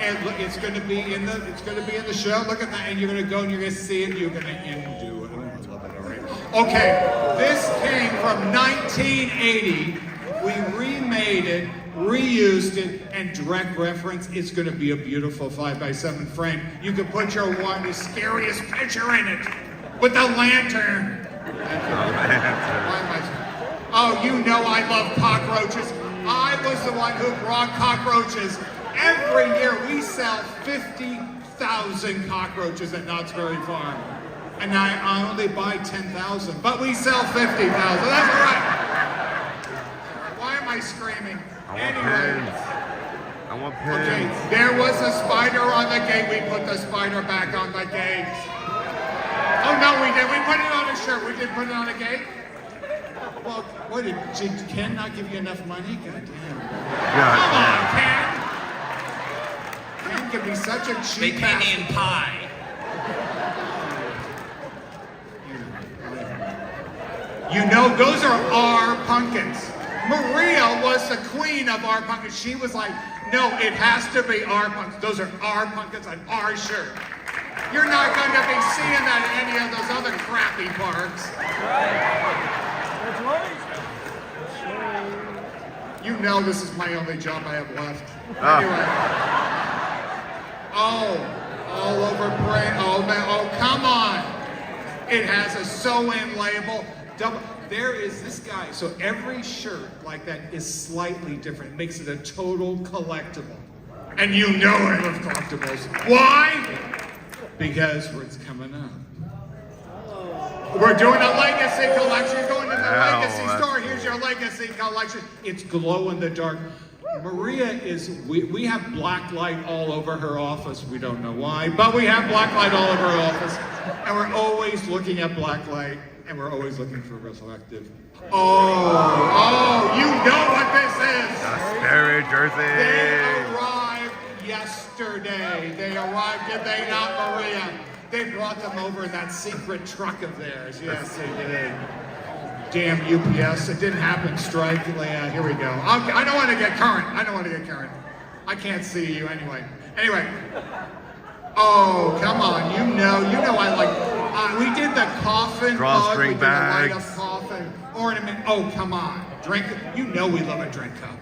And look, it's going to be in the show. Look at that, and you're going to go and you're going to see it. You're going to do it. I love it. All right. Okay, this came from 1980. We remade it, reused it, and direct reference. It's going to be a beautiful 5x7 frame. You can put your the scariest picture in it with the lantern. Oh, you know I love cockroaches. I was the one who brought cockroaches. Every year we sell 50,000 cockroaches at Knott's Berry Farm. And I only buy 10,000, but we sell 50,000. That's all right. Why am I screaming? I want pins. Okay, there was a spider on the gate. We put the spider back on the gate. Oh no, we did. We put it on a shirt. We did put it on a gate. Well, what did Ken not give you enough money? God damn. Come on, Ken. Ken can be such a cheap Canadian pie. You know, those are our pumpkins. Maria was the queen of our pumpkins. She was like, no, it has to be our pumpkins. Those are our pumpkins on our shirt. You're not going to be seeing that at any of those other crappy parks. You know this is my only job I have left. Anyway. Oh, all over print. Oh, man. Oh, come on. It has a sew-in label. There is this guy. So every shirt like that is slightly different. It makes it a total collectible. And you know I love collectibles. Why? Because it's coming up. We're doing a legacy collection. Going to the legacy store. Here's your legacy collection. It's glow in the dark. Maria is, we have black light all over her office. We don't know why, but we have black light all over her office. And we're always looking at black light, and we're always looking for reflective. Oh, you know what this is. Scary Jersey. They arrived yesterday. They arrived, did they not, Maria? They brought them over in that secret truck of theirs. Yes, they did. Damn UPS. It didn't happen. Strike. Yeah, here we go. I don't want to get current. I can't see you anyway. Anyway. Oh, come on. You know I like, we did the coffin mug. We did the light up coffin ornament. Oh, come on. Drink. You know we love a drink cup.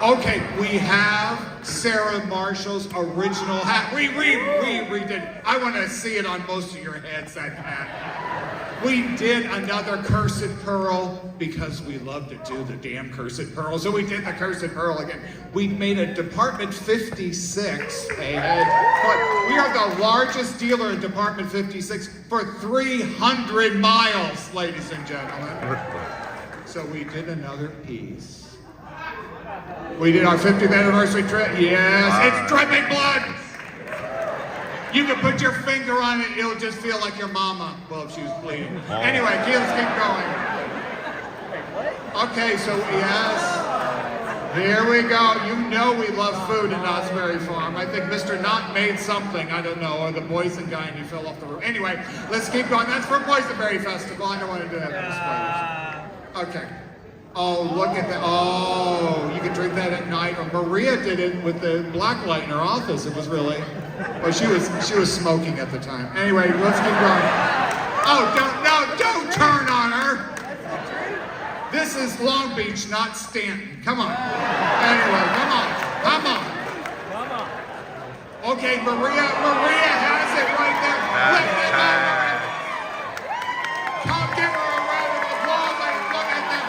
Okay, we have Sarah Marshall's original hat. We redid. I want to see it on most of your heads, that hat. We did another Cursed Pearl because we love to do the damn Cursed Pearl. So we did the Cursed Pearl again. We made a Department 56. We are the largest dealer in Department 56 for 300 miles, ladies and gentlemen. So we did another piece. We did our 50th anniversary trip. Yes, it's dripping blood. You can put your finger on it, it'll just feel like your mama. Well, if she was bleeding. Anyway, let's keep going. Okay, so yes. Here we go. You know we love food at Knott's Berry Farm. I think Mr. Knott made something, I don't know, or the boysenberry guy and he fell off the roof. Anyway, let's keep going. That's for Boysenberry Festival. I don't want to do that for spoilers. Okay. Oh, look at that. Oh, you can drink that at night. Or Maria did it with the black light in her office. It was really, well, she was smoking at the time. Anyway, let's keep going. Oh, don't turn on her. This is Long Beach, not Stanton. Come on. Anyway, come on. Okay, Maria has it right there. Lift it up. Come give her a round of applause. Look at that.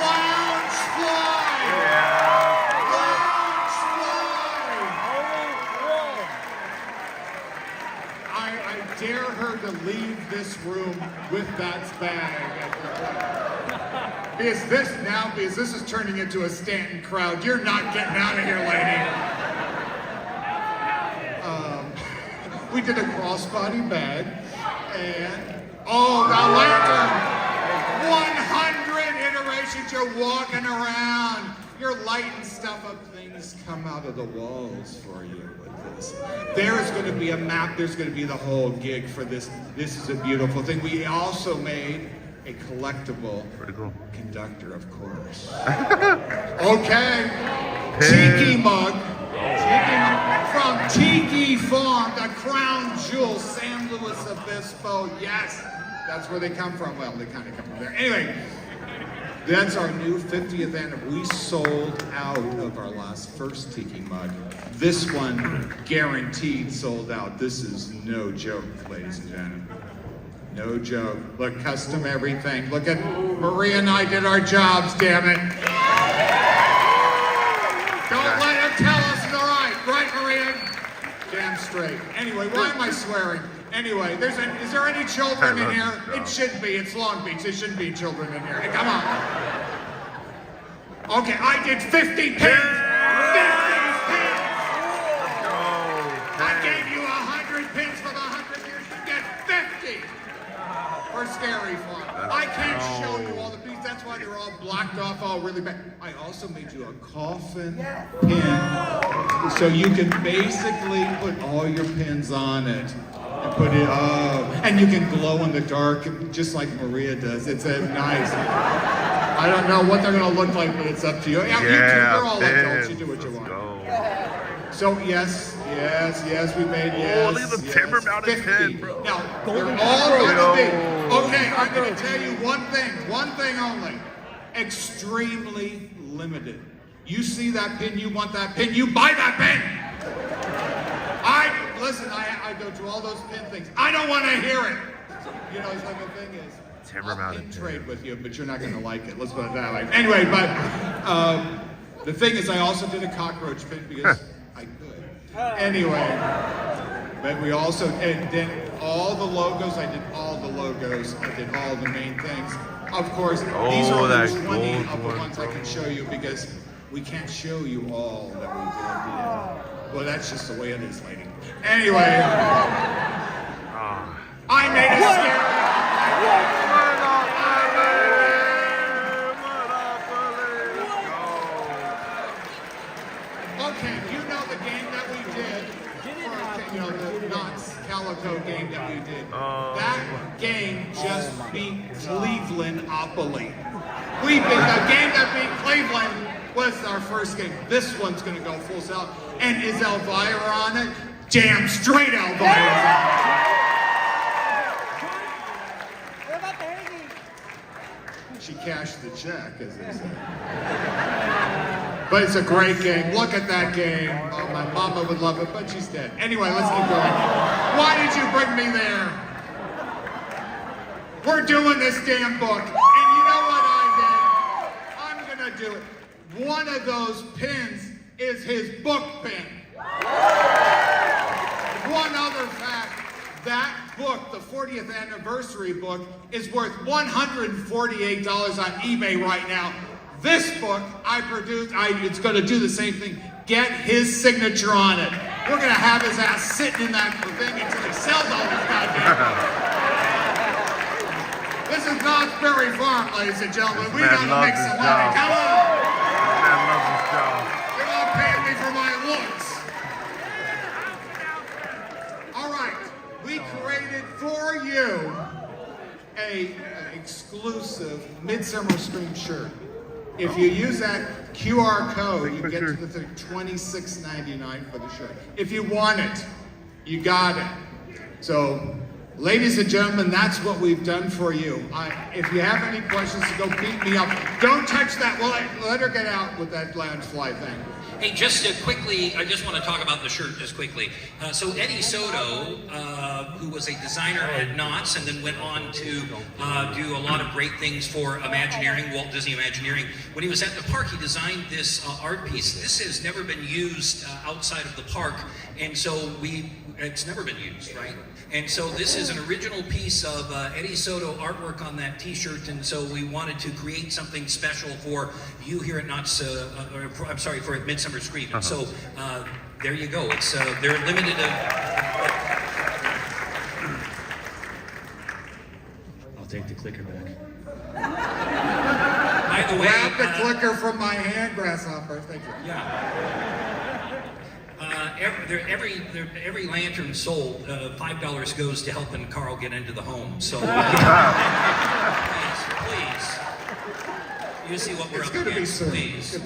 Lounge fly. Lounge fly. I dare her to leave this room with that bag. Because this is turning into a Stanton crowd. You're not getting out of here, lady. We did a crossbody bag, and the lantern. 100 iterations. You're walking around. You're lighting stuff up. Things come out of the walls for you with this. There's going to be a map. There's going to be the whole gig for this. This is a beautiful thing. We also made a collectible conductor, of course. Okay. Tiki mug. From Tiki Farm, the crown jewel, San Luis Obispo. Yes, that's where they come from. Well, they kind of come from there. Anyway, that's our new 50th anniversary. We sold out of our first Tiki mug. This one guaranteed sold out. This is no joke, ladies and gentlemen. No joke. Look, custom everything. Look at Maria and I did our jobs, damn it. Don't let her tell us they're right. Right, Maria? Damn straight. Anyway, why am I swearing? Anyway, is there any children in here? It shouldn't be. It's Long Beach. There shouldn't be children in here. Hey, come on. Okay, I did 50 pins. 50 pins. I gave you 100 pins for the 100 years. You get 50. For Scary Farm. I can't show you all the pins. That's why they're all blocked off, all really bad. I also made you a coffin pin, so you can basically put all your pins on it and put it and you can glow in the dark, just like Maria does. It's a nice. I don't know what they're gonna look like, but it's up to you. Yeah, they're all adults. You do what you want. So yes, we made look at the timber mounted pin, bro. Now, they're all gonna be. Okay, I'm gonna tell you one thing only. Extremely limited. You see that pin, you want that pin, you buy that pin! I go through all those pin things. I don't want to hear it! You know, so the thing is, I'll pin trade with you, but you're not gonna like it. Let's put it that way. Anyway, but the thing is, I also did a cockroach pin because I could. Anyway, but we also did all the logos. I did all the logos. I did all the main things. Of course, these are only 20 of the ones I can show you because we can't show you all that we did. Well, that's just the way it is, lady. Anyway, I made a scary. Okay, you know the game that we did, the Knott's Calico game that we did. That game just beat Cleveland-opoly. The game that beat Cleveland was our first game. This one's gonna go full sell. And is Elvira on it? Damn straight Elvira's on it. She cashed the check, as they say. But it's a great game. Look at that game. Oh, my mama would love it, but she's dead. Anyway, let's keep going. Why did you bring me there? We're doing this damn book. And you know what I did? I'm gonna do it. One of those pins is his book pin. One other fact, that book, the 40th anniversary book, is worth $148 on eBay right now. This book I produced, it's going to do the same thing. Get his signature on it. We're going to have his ass sitting in that thing until he sells all this goddamn book. This is Knott's Berry Farm, ladies and gentlemen. We got to make some money. Come on. y'all. You're not paying me for my looks. All right, we created for you a exclusive Midsummer Scream shirt. If you use that QR code, you get to the thing, $26.99 for the shirt. If you want it, you got it. So, ladies and gentlemen, that's what we've done for you. If you have any questions, go beat me up. Don't touch that. Well, let her get out with that loungefly thing. Hey, just quickly, I just want to talk about the shirt just quickly. So Eddie Soto, who was a designer at Knott's and then went on to do a lot of great things for Imagineering, Walt Disney Imagineering. When he was at the park, he designed this art piece. This has never been used outside of the park, and so it's never been used, right? And so this is an original piece of Eddie Soto artwork on that t-shirt, and so we wanted to create something special for you here at Knott's, I'm sorry, for Midsummer Scream. And so there you go. It's they're limited. I'll take the clicker back. By the way, grab the clicker from my hand, Grasshopper. Thank you. Yeah. Every lantern sold, $5 goes to helping Carl get into the home. So please, you see what we're up against, please.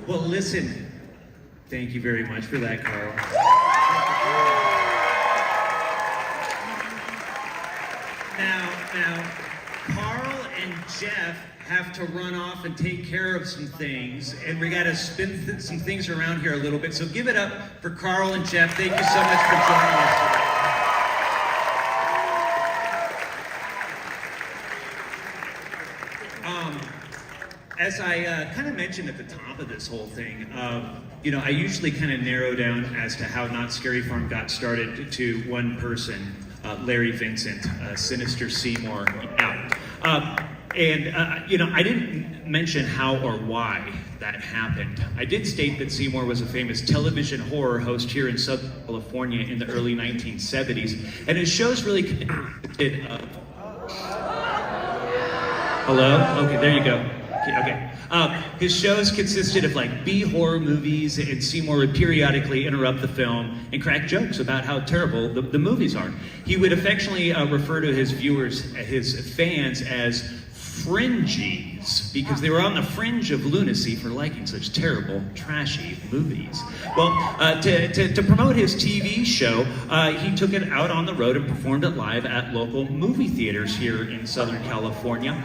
Well, listen. Thank you very much for that, Carl. Now, Carl and Jeff have to run off and take care of some things, and we got to spin some things around here a little bit. So give it up for Carl and Jeff. Thank you so much for joining us today. As I kind of mentioned at the top of this whole thing, I usually kind of narrow down as to how Not Scary Farm got started to one person, Larry Vincent, Sinister Seymour. I didn't mention how or why that happened. I did state that Seymour was a famous television horror host here in Southern California in the early 1970s, and his shows really consisted of... Hello? Okay, there you go. Okay. His shows consisted of like B-horror movies, and Seymour would periodically interrupt the film and crack jokes about how terrible the movies are. He would affectionately refer to his viewers, his fans, as fringies, because they were on the fringe of lunacy for liking such terrible, trashy movies. Well, to promote his TV show, he took it out on the road and performed it live at local movie theaters here in Southern California.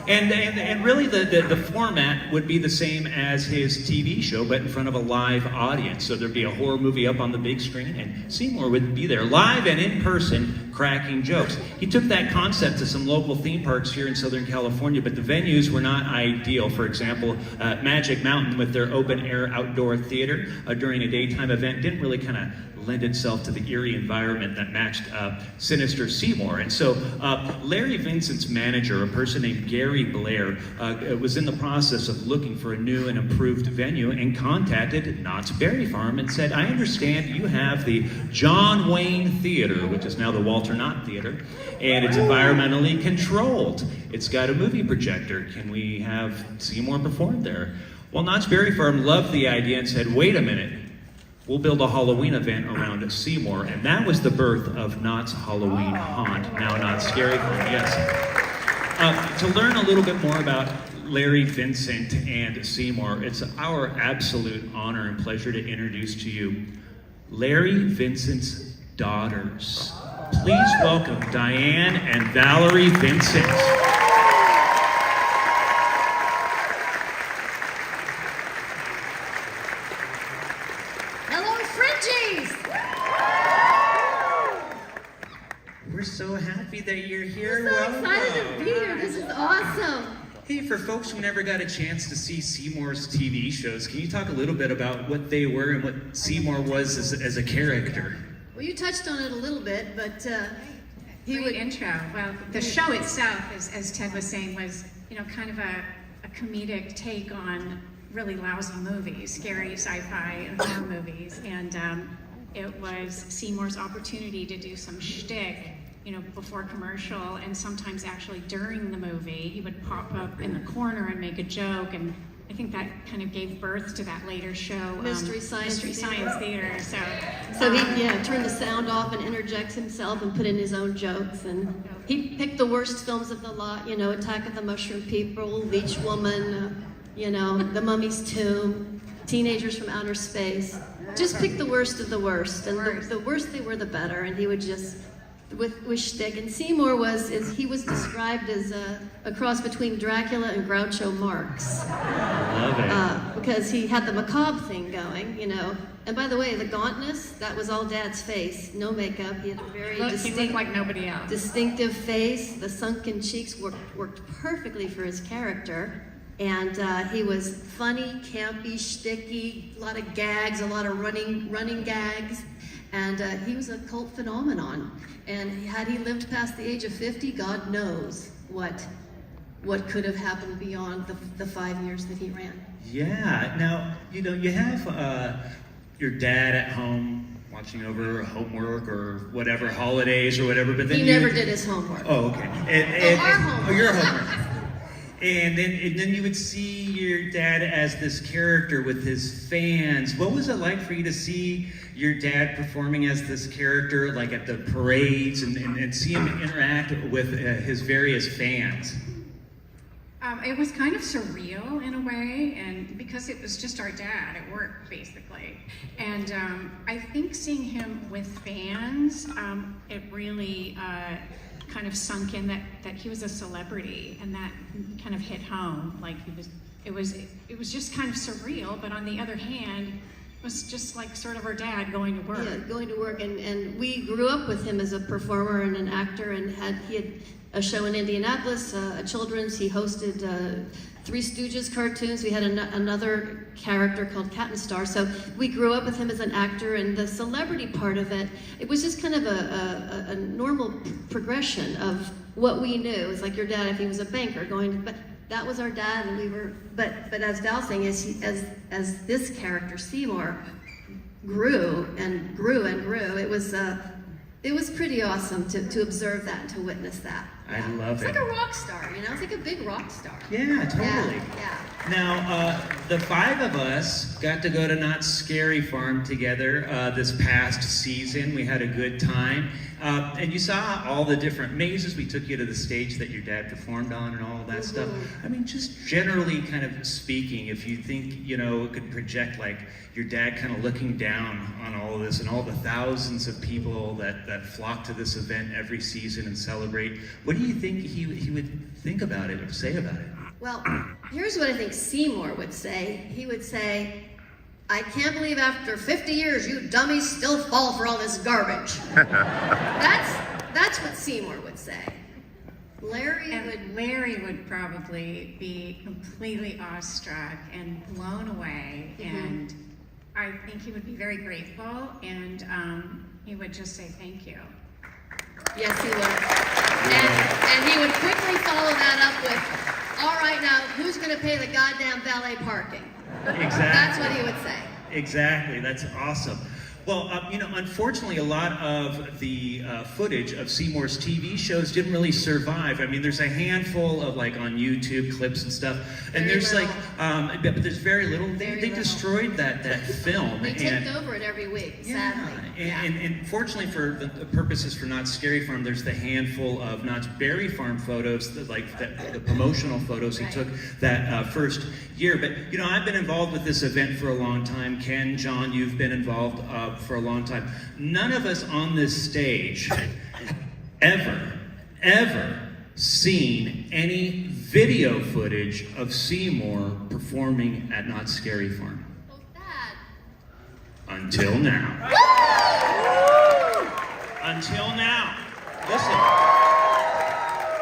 And really the format would be the same as his TV show, but in front of a live audience. So there'd be a horror movie up on the big screen, and Seymour would be there live and in person cracking jokes. He took that concept to some local theme parks here in Southern California, but the venues were not ideal. For example, Magic Mountain with their open-air outdoor theater during a daytime event didn't really kind of lend itself to the eerie environment that matched Sinister Seymour. And so Larry Vincent's manager, a person named Gary Blair, was in the process of looking for a new and improved venue and contacted Knott's Berry Farm and said, I understand you have the John Wayne Theater, which is now the Walter Knott Theater, and it's environmentally controlled. It's got a movie projector. Can we have Seymour perform there? Well, Knott's Berry Farm loved the idea and said, wait a minute. We'll build a Halloween event around Seymour, and that was the birth of Knott's Halloween Haunt, now Not Scary Farm, yes. To learn a little bit more about Larry Vincent and Seymour, it's our absolute honor and pleasure to introduce to you Larry Vincent's daughters. Please welcome Diane and Valerie Vincent. We're so happy that you're here. We're so excited to be here. This is awesome. Hey, for folks who never got a chance to see Seymour's TV shows, can you talk a little bit about what they were and what Seymour was as a character? Well, you touched on it a little bit, but Great intro. Well, the show itself, as Ted was saying, was kind of a comedic take on really lousy movies, scary sci-fi and horror movies, and it was Seymour's opportunity to do some shtick, before commercial, and sometimes actually during the movie. He would pop up in the corner and make a joke, and I think that kind of gave birth to that later show, Mystery Science Theater. So he turned the sound off and interjects himself and put in his own jokes. And he picked the worst films of the lot, you know, Attack of the Mushroom People, Leech Woman, you know, The Mummy's Tomb, Teenagers from Outer Space. Just pick the worst of the worst. And the worse they were, the better. And he would just, with shtick. And Seymour he was described as a cross between Dracula and Groucho Marx. Love it. Because he had the macabre thing going, you know. And by the way, the gauntness, that was all Dad's face. No makeup. He had a very He looked like nobody else. distinctive face. The sunken cheeks worked perfectly for his character. And he was funny, campy, shticky, a lot of gags, a lot of running gags. And he was a cult phenomenon. And had he lived past the age of 50, God knows what could have happened beyond the 5 years that he ran. Yeah. Now, you know, you have your dad at home watching over homework or whatever, holidays or whatever, but then he never did his homework. Oh, okay. Our homework. Oh, your homework. And then you would see your dad as this character with his fans. What was it like for you to see your dad performing as this character, like at the parades, and see him interact with his various fans? It was kind of surreal in a way, and because it was just our dad at work, basically. And I think seeing him with fans, it really kind of sunk in that he was a celebrity, and that kind of hit home. Like it was just kind of surreal, but on the other hand, it was just like sort of our dad going to work. Yeah, going to work, and we grew up with him as a performer and an actor, and he had a show in Indianapolis, a children's. He hosted Three Stooges cartoons. We had another character called Cat and Star. So we grew up with him as an actor, and the celebrity part of it, it was just kind of a normal progression of what we knew. It was like your dad, if he was a banker, but that was our dad, and we were. But as Val's saying, as this character Seymour grew and grew and grew, it was pretty awesome to observe that and to witness that. I love it. It's like a rock star, you know? It's like a big rock star. Yeah, totally. Yeah. Now, the five of us got to go to Knott's Scary Farm together this past season. We had a good time. And you saw all the different mazes. We took you to the stage that your dad performed on and all of that stuff. I mean, just generally kind of speaking, if you think, you know, it could project like your dad kind of looking down on all of this and all the thousands of people that flock to this event every season and celebrate, what do you think he would think about it or say about it? Well, here's what I think Seymour would say. He would say, I can't believe after 50 years you dummies still fall for all this garbage. That's what Seymour would say. Larry would probably be completely awestruck and blown away, and I think he would be very grateful, and he would just say thank you. Yes, he would. And he would quickly follow that up with, all right, now, who's going to pay the goddamn valet parking? Exactly. That's what he would say. Exactly. That's awesome. Well, you know, unfortunately, a lot of the footage of Seymour's TV shows didn't really survive. I mean, there's a handful of, like, on YouTube clips and stuff, and there's like, but there's very little. They destroyed that film. They take over it every week, sadly. And fortunately for the purposes for Knott's Scary Farm, there's the handful of Knott's Berry Farm photos, the promotional photos he took that first year. But, you know, I've been involved with this event for a long time. Ken, John, you've been involved for a long time. None of us on this stage ever seen any video footage of Seymour performing at Knott's Scary Farm. Until now. Until now. Listen.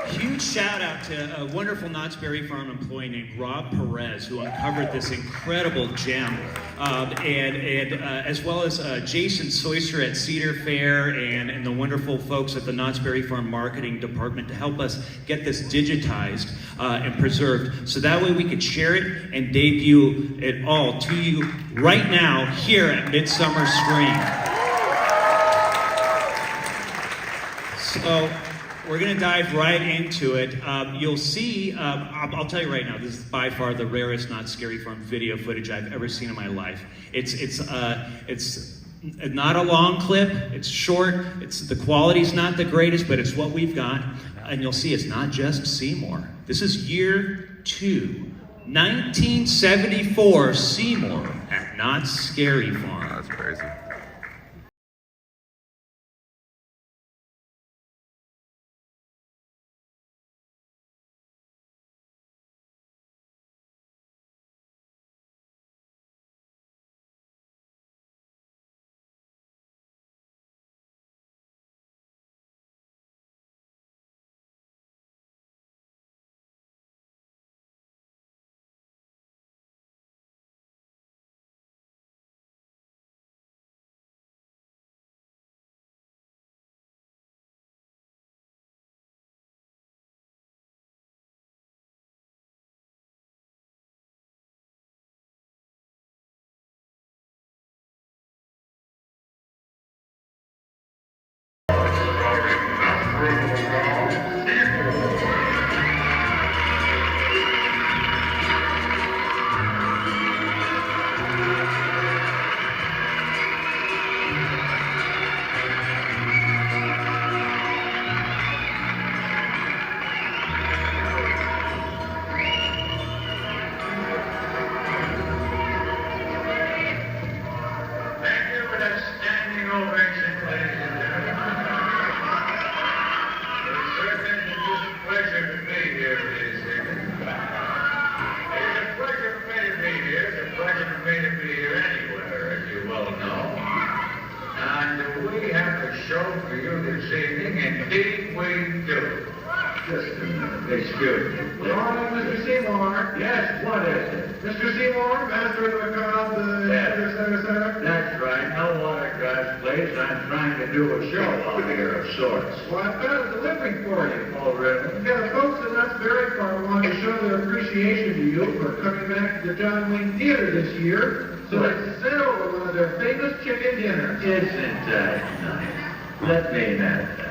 Huge shout out to a wonderful Knott's Berry Farm employee named Rob Perez, who uncovered this incredible gem, as well as Jason Soyster at Cedar Fair and the wonderful folks at the Knott's Berry Farm marketing department to help us get this digitized and preserved, so that way we could share it and debut it all to you right now here at Midsummer Screen. So We're going to dive right into it. You'll see, I'll tell you right now, this is by far the rarest Not Scary Farm video footage I've ever seen in my life. It's not a long clip, it's short, the quality's not the greatest, but it's what we've got. And you'll see it's not just Seymour. This is year 2, 1974 Seymour at Not Scary Farm. That's crazy. Excuse me. Good morning, Mr. Seymour. Yes, what is it? Mr. Seymour, master of the crowd, Sinister. That's right. No autographs, please. I'm trying to do a show out here of sorts. Well, I've got a delivery for you. Oh, really? Yeah, the folks at Knott's Berry Farm want to show their appreciation to you for coming back to the John Wayne Theater this year. So it's sent over one of their famous chicken dinners. Isn't that nice? Let me have that.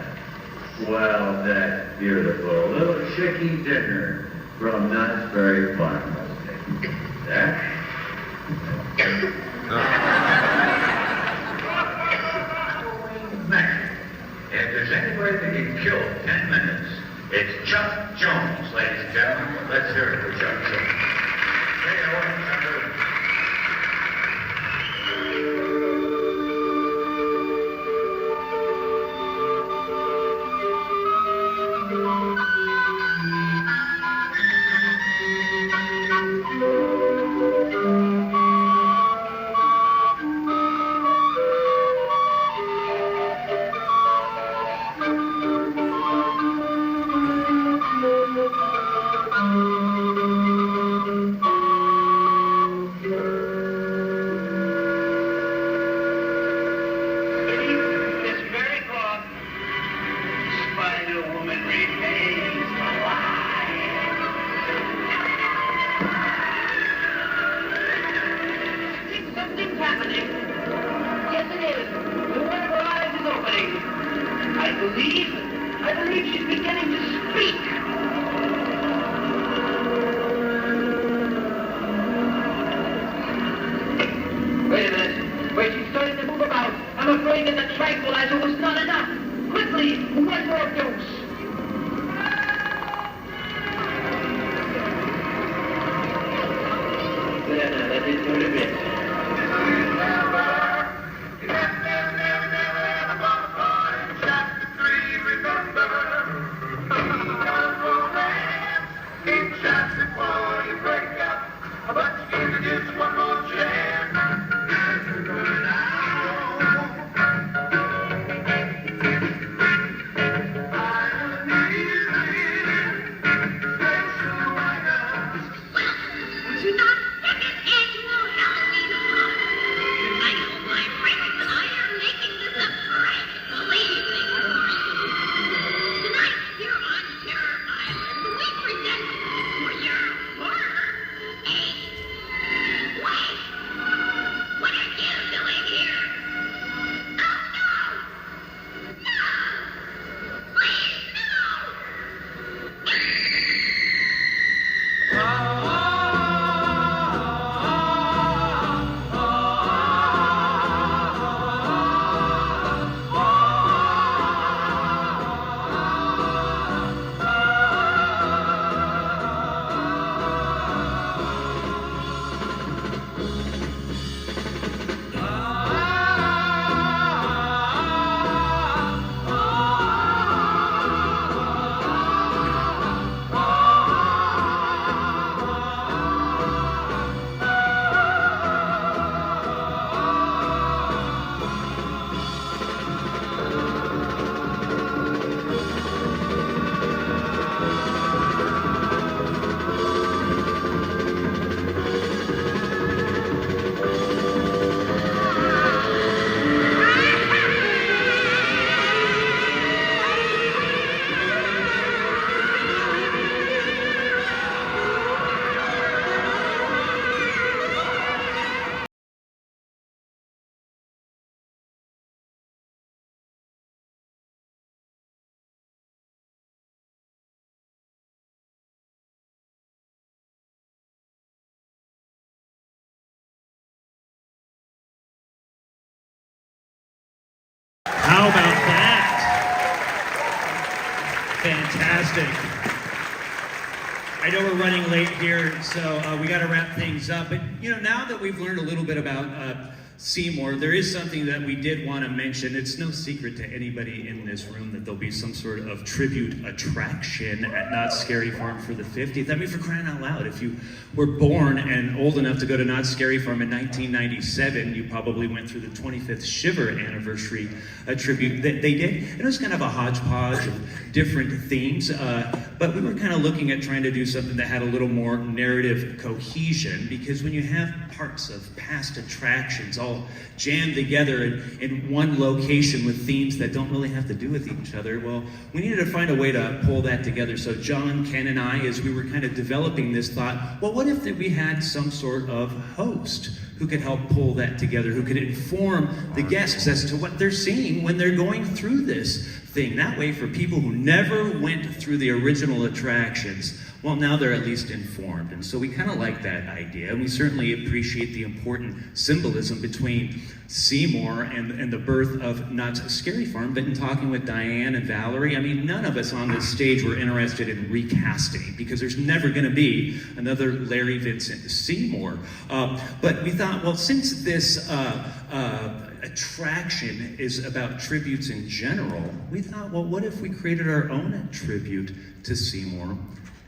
Well, that's beautiful. A little chicken dinner from Knott's Berry Farm. That? Man, if there's anybody that can kill 10 minutes, it's Chuck Jones, ladies and gentlemen. Let's hear it for Chuck Jones. Take it away, Chuck. How about that? Fantastic. I know we're running late here, so we got to wrap things up. But you know, now that we've learned a little bit about Seymour, there is something that we did want to mention. It's no secret to anybody in this room that there'll be some sort of tribute attraction at Knott's Scary Farm for the 50th. I mean, for crying out loud, if you were born and old enough to go to Knott's Scary Farm in 1997, you probably went through the 25th Shiver anniversary tribute that they did. And it was kind of a hodgepodge of different themes, but we were kind of looking at trying to do something that had a little more narrative cohesion, because when you have parts of past attractions all jammed together in one location with themes that don't really have to do with each other, well, we needed to find a way to pull that together. So John, Ken, and I, as we were kind of developing this, thought, well, what if we had some sort of host who could help pull that together, who could inform the guests as to what they're seeing when they're going through this thing. That way, for people who never went through the original attractions, well, now they're at least informed. And so we kind of like that idea, and we certainly appreciate the important symbolism between Seymour and the birth of Knott's Scary Farm. But in talking with Diane and Valerie, I mean, none of us on this stage were interested in recasting, because there's never going to be another Larry Vincent Seymour. But we thought, well, since this attraction is about tributes in general, we thought, well, what if we created our own tribute to Seymour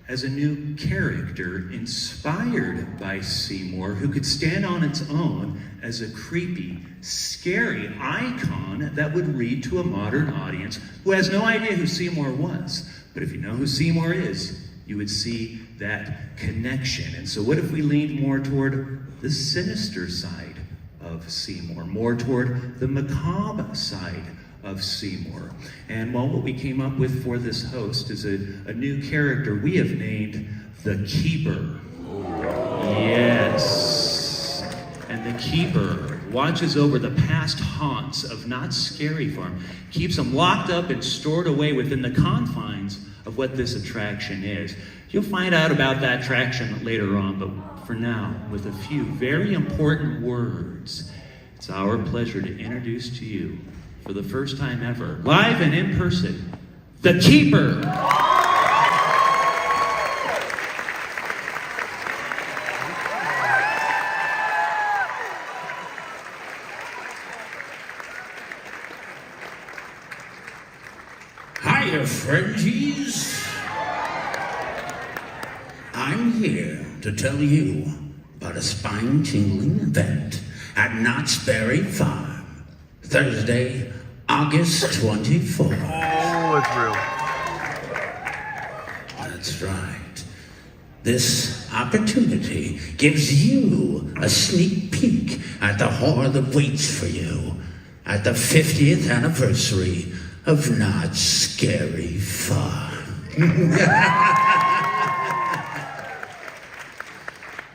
as a new character inspired by Seymour, who could stand on its own as a creepy, scary icon that would read to a modern audience who has no idea who Seymour was. But if you know who Seymour is, you would see that connection. And so what if we leaned more toward the sinister side of Seymour, more toward the macabre side of Seymour? And well, what we came up with for this host is a new character we have named the Keeper. Yes. And the Keeper watches over the past haunts of Knott's Scary Farm, keeps them locked up and stored away within the confines of what this attraction is. You'll find out about that attraction later on, but for now, with a few very important words, it's our pleasure to introduce to you, for the first time ever, live and in person, the Keeper. Hiya, friendies. I'm here to tell you about a spine-tingling event at Knott's Berry Farm, Thursday, August 24th. Oh, it's real. That's right. This opportunity gives you a sneak peek at the horror that waits for you at the 50th anniversary of Knott's Scary Farm.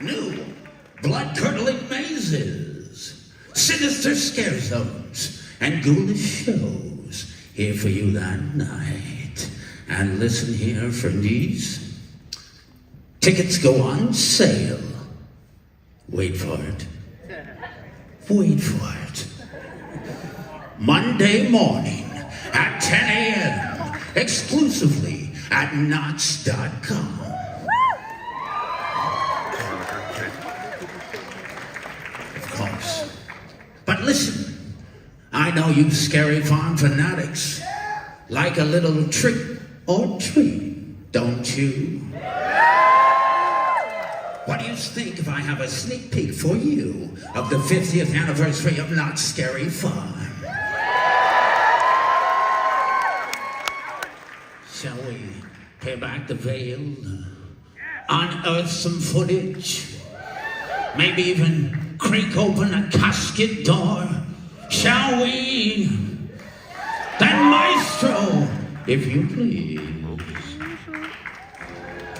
New blood-curdling mazes, sinister scare zones, and ghoulish shows here for you that night. And listen here, friendies. Tickets go on sale. Wait for it. Wait for it. Monday morning at 10 a.m. exclusively at knotts.com. Of course. But listen, I know you Scary Farm fanatics like a little trick or treat, don't you? What do you think if I have a sneak peek for you of the 50th anniversary of Knott's Scary Farm? Shall we pay back the veil? Unearth some footage? Maybe even creak open a casket door? Shall we? Then maestro, if you please.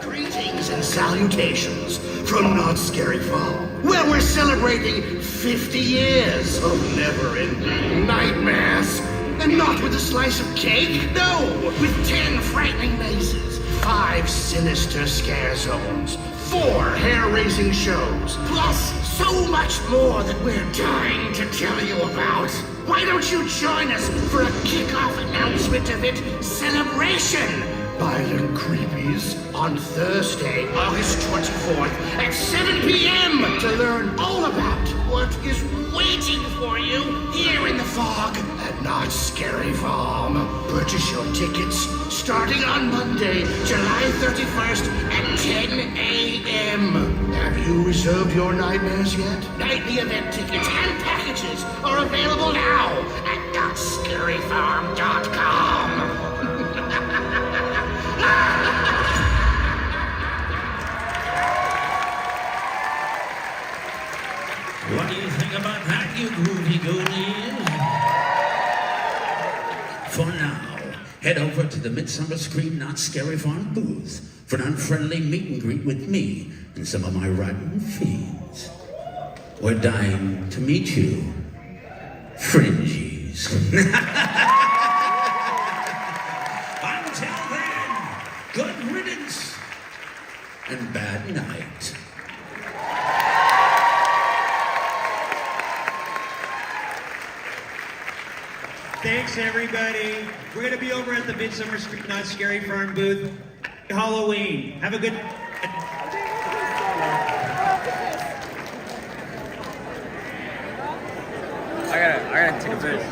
Greetings and salutations from Knott's Scary Farm, where we're celebrating 50 years of never-ending nightmares. And not with a slice of cake, no, with 10 frightening mazes, 5 sinister scare zones, 4 hair-raising shows, plus so much more that we're dying to tell you about. Why don't you join us for a kickoff announcement event celebration? Violent Creepies on Thursday, August 24th at 7 p.m. to learn all about what is waiting for you here in the fog at Knott's Scary Farm. Purchase your tickets starting on Monday, July 31st at 10 a.m. Have you reserved your nightmares yet? Nightly event tickets and packages are available now at NottScaryFarm.com. What do you think about that, you groovy goonies? For now, head over to the Midsummer Scream Not Scary Farm booth for an unfriendly meet and greet with me and some of my rotten fiends. We're dying to meet you, fringies. Until then, good riddance and bad night. Thanks, everybody. We're going to be over at the Midsummer Scream Not Scary Farm booth. Halloween. Have a good... I gotta take a piss.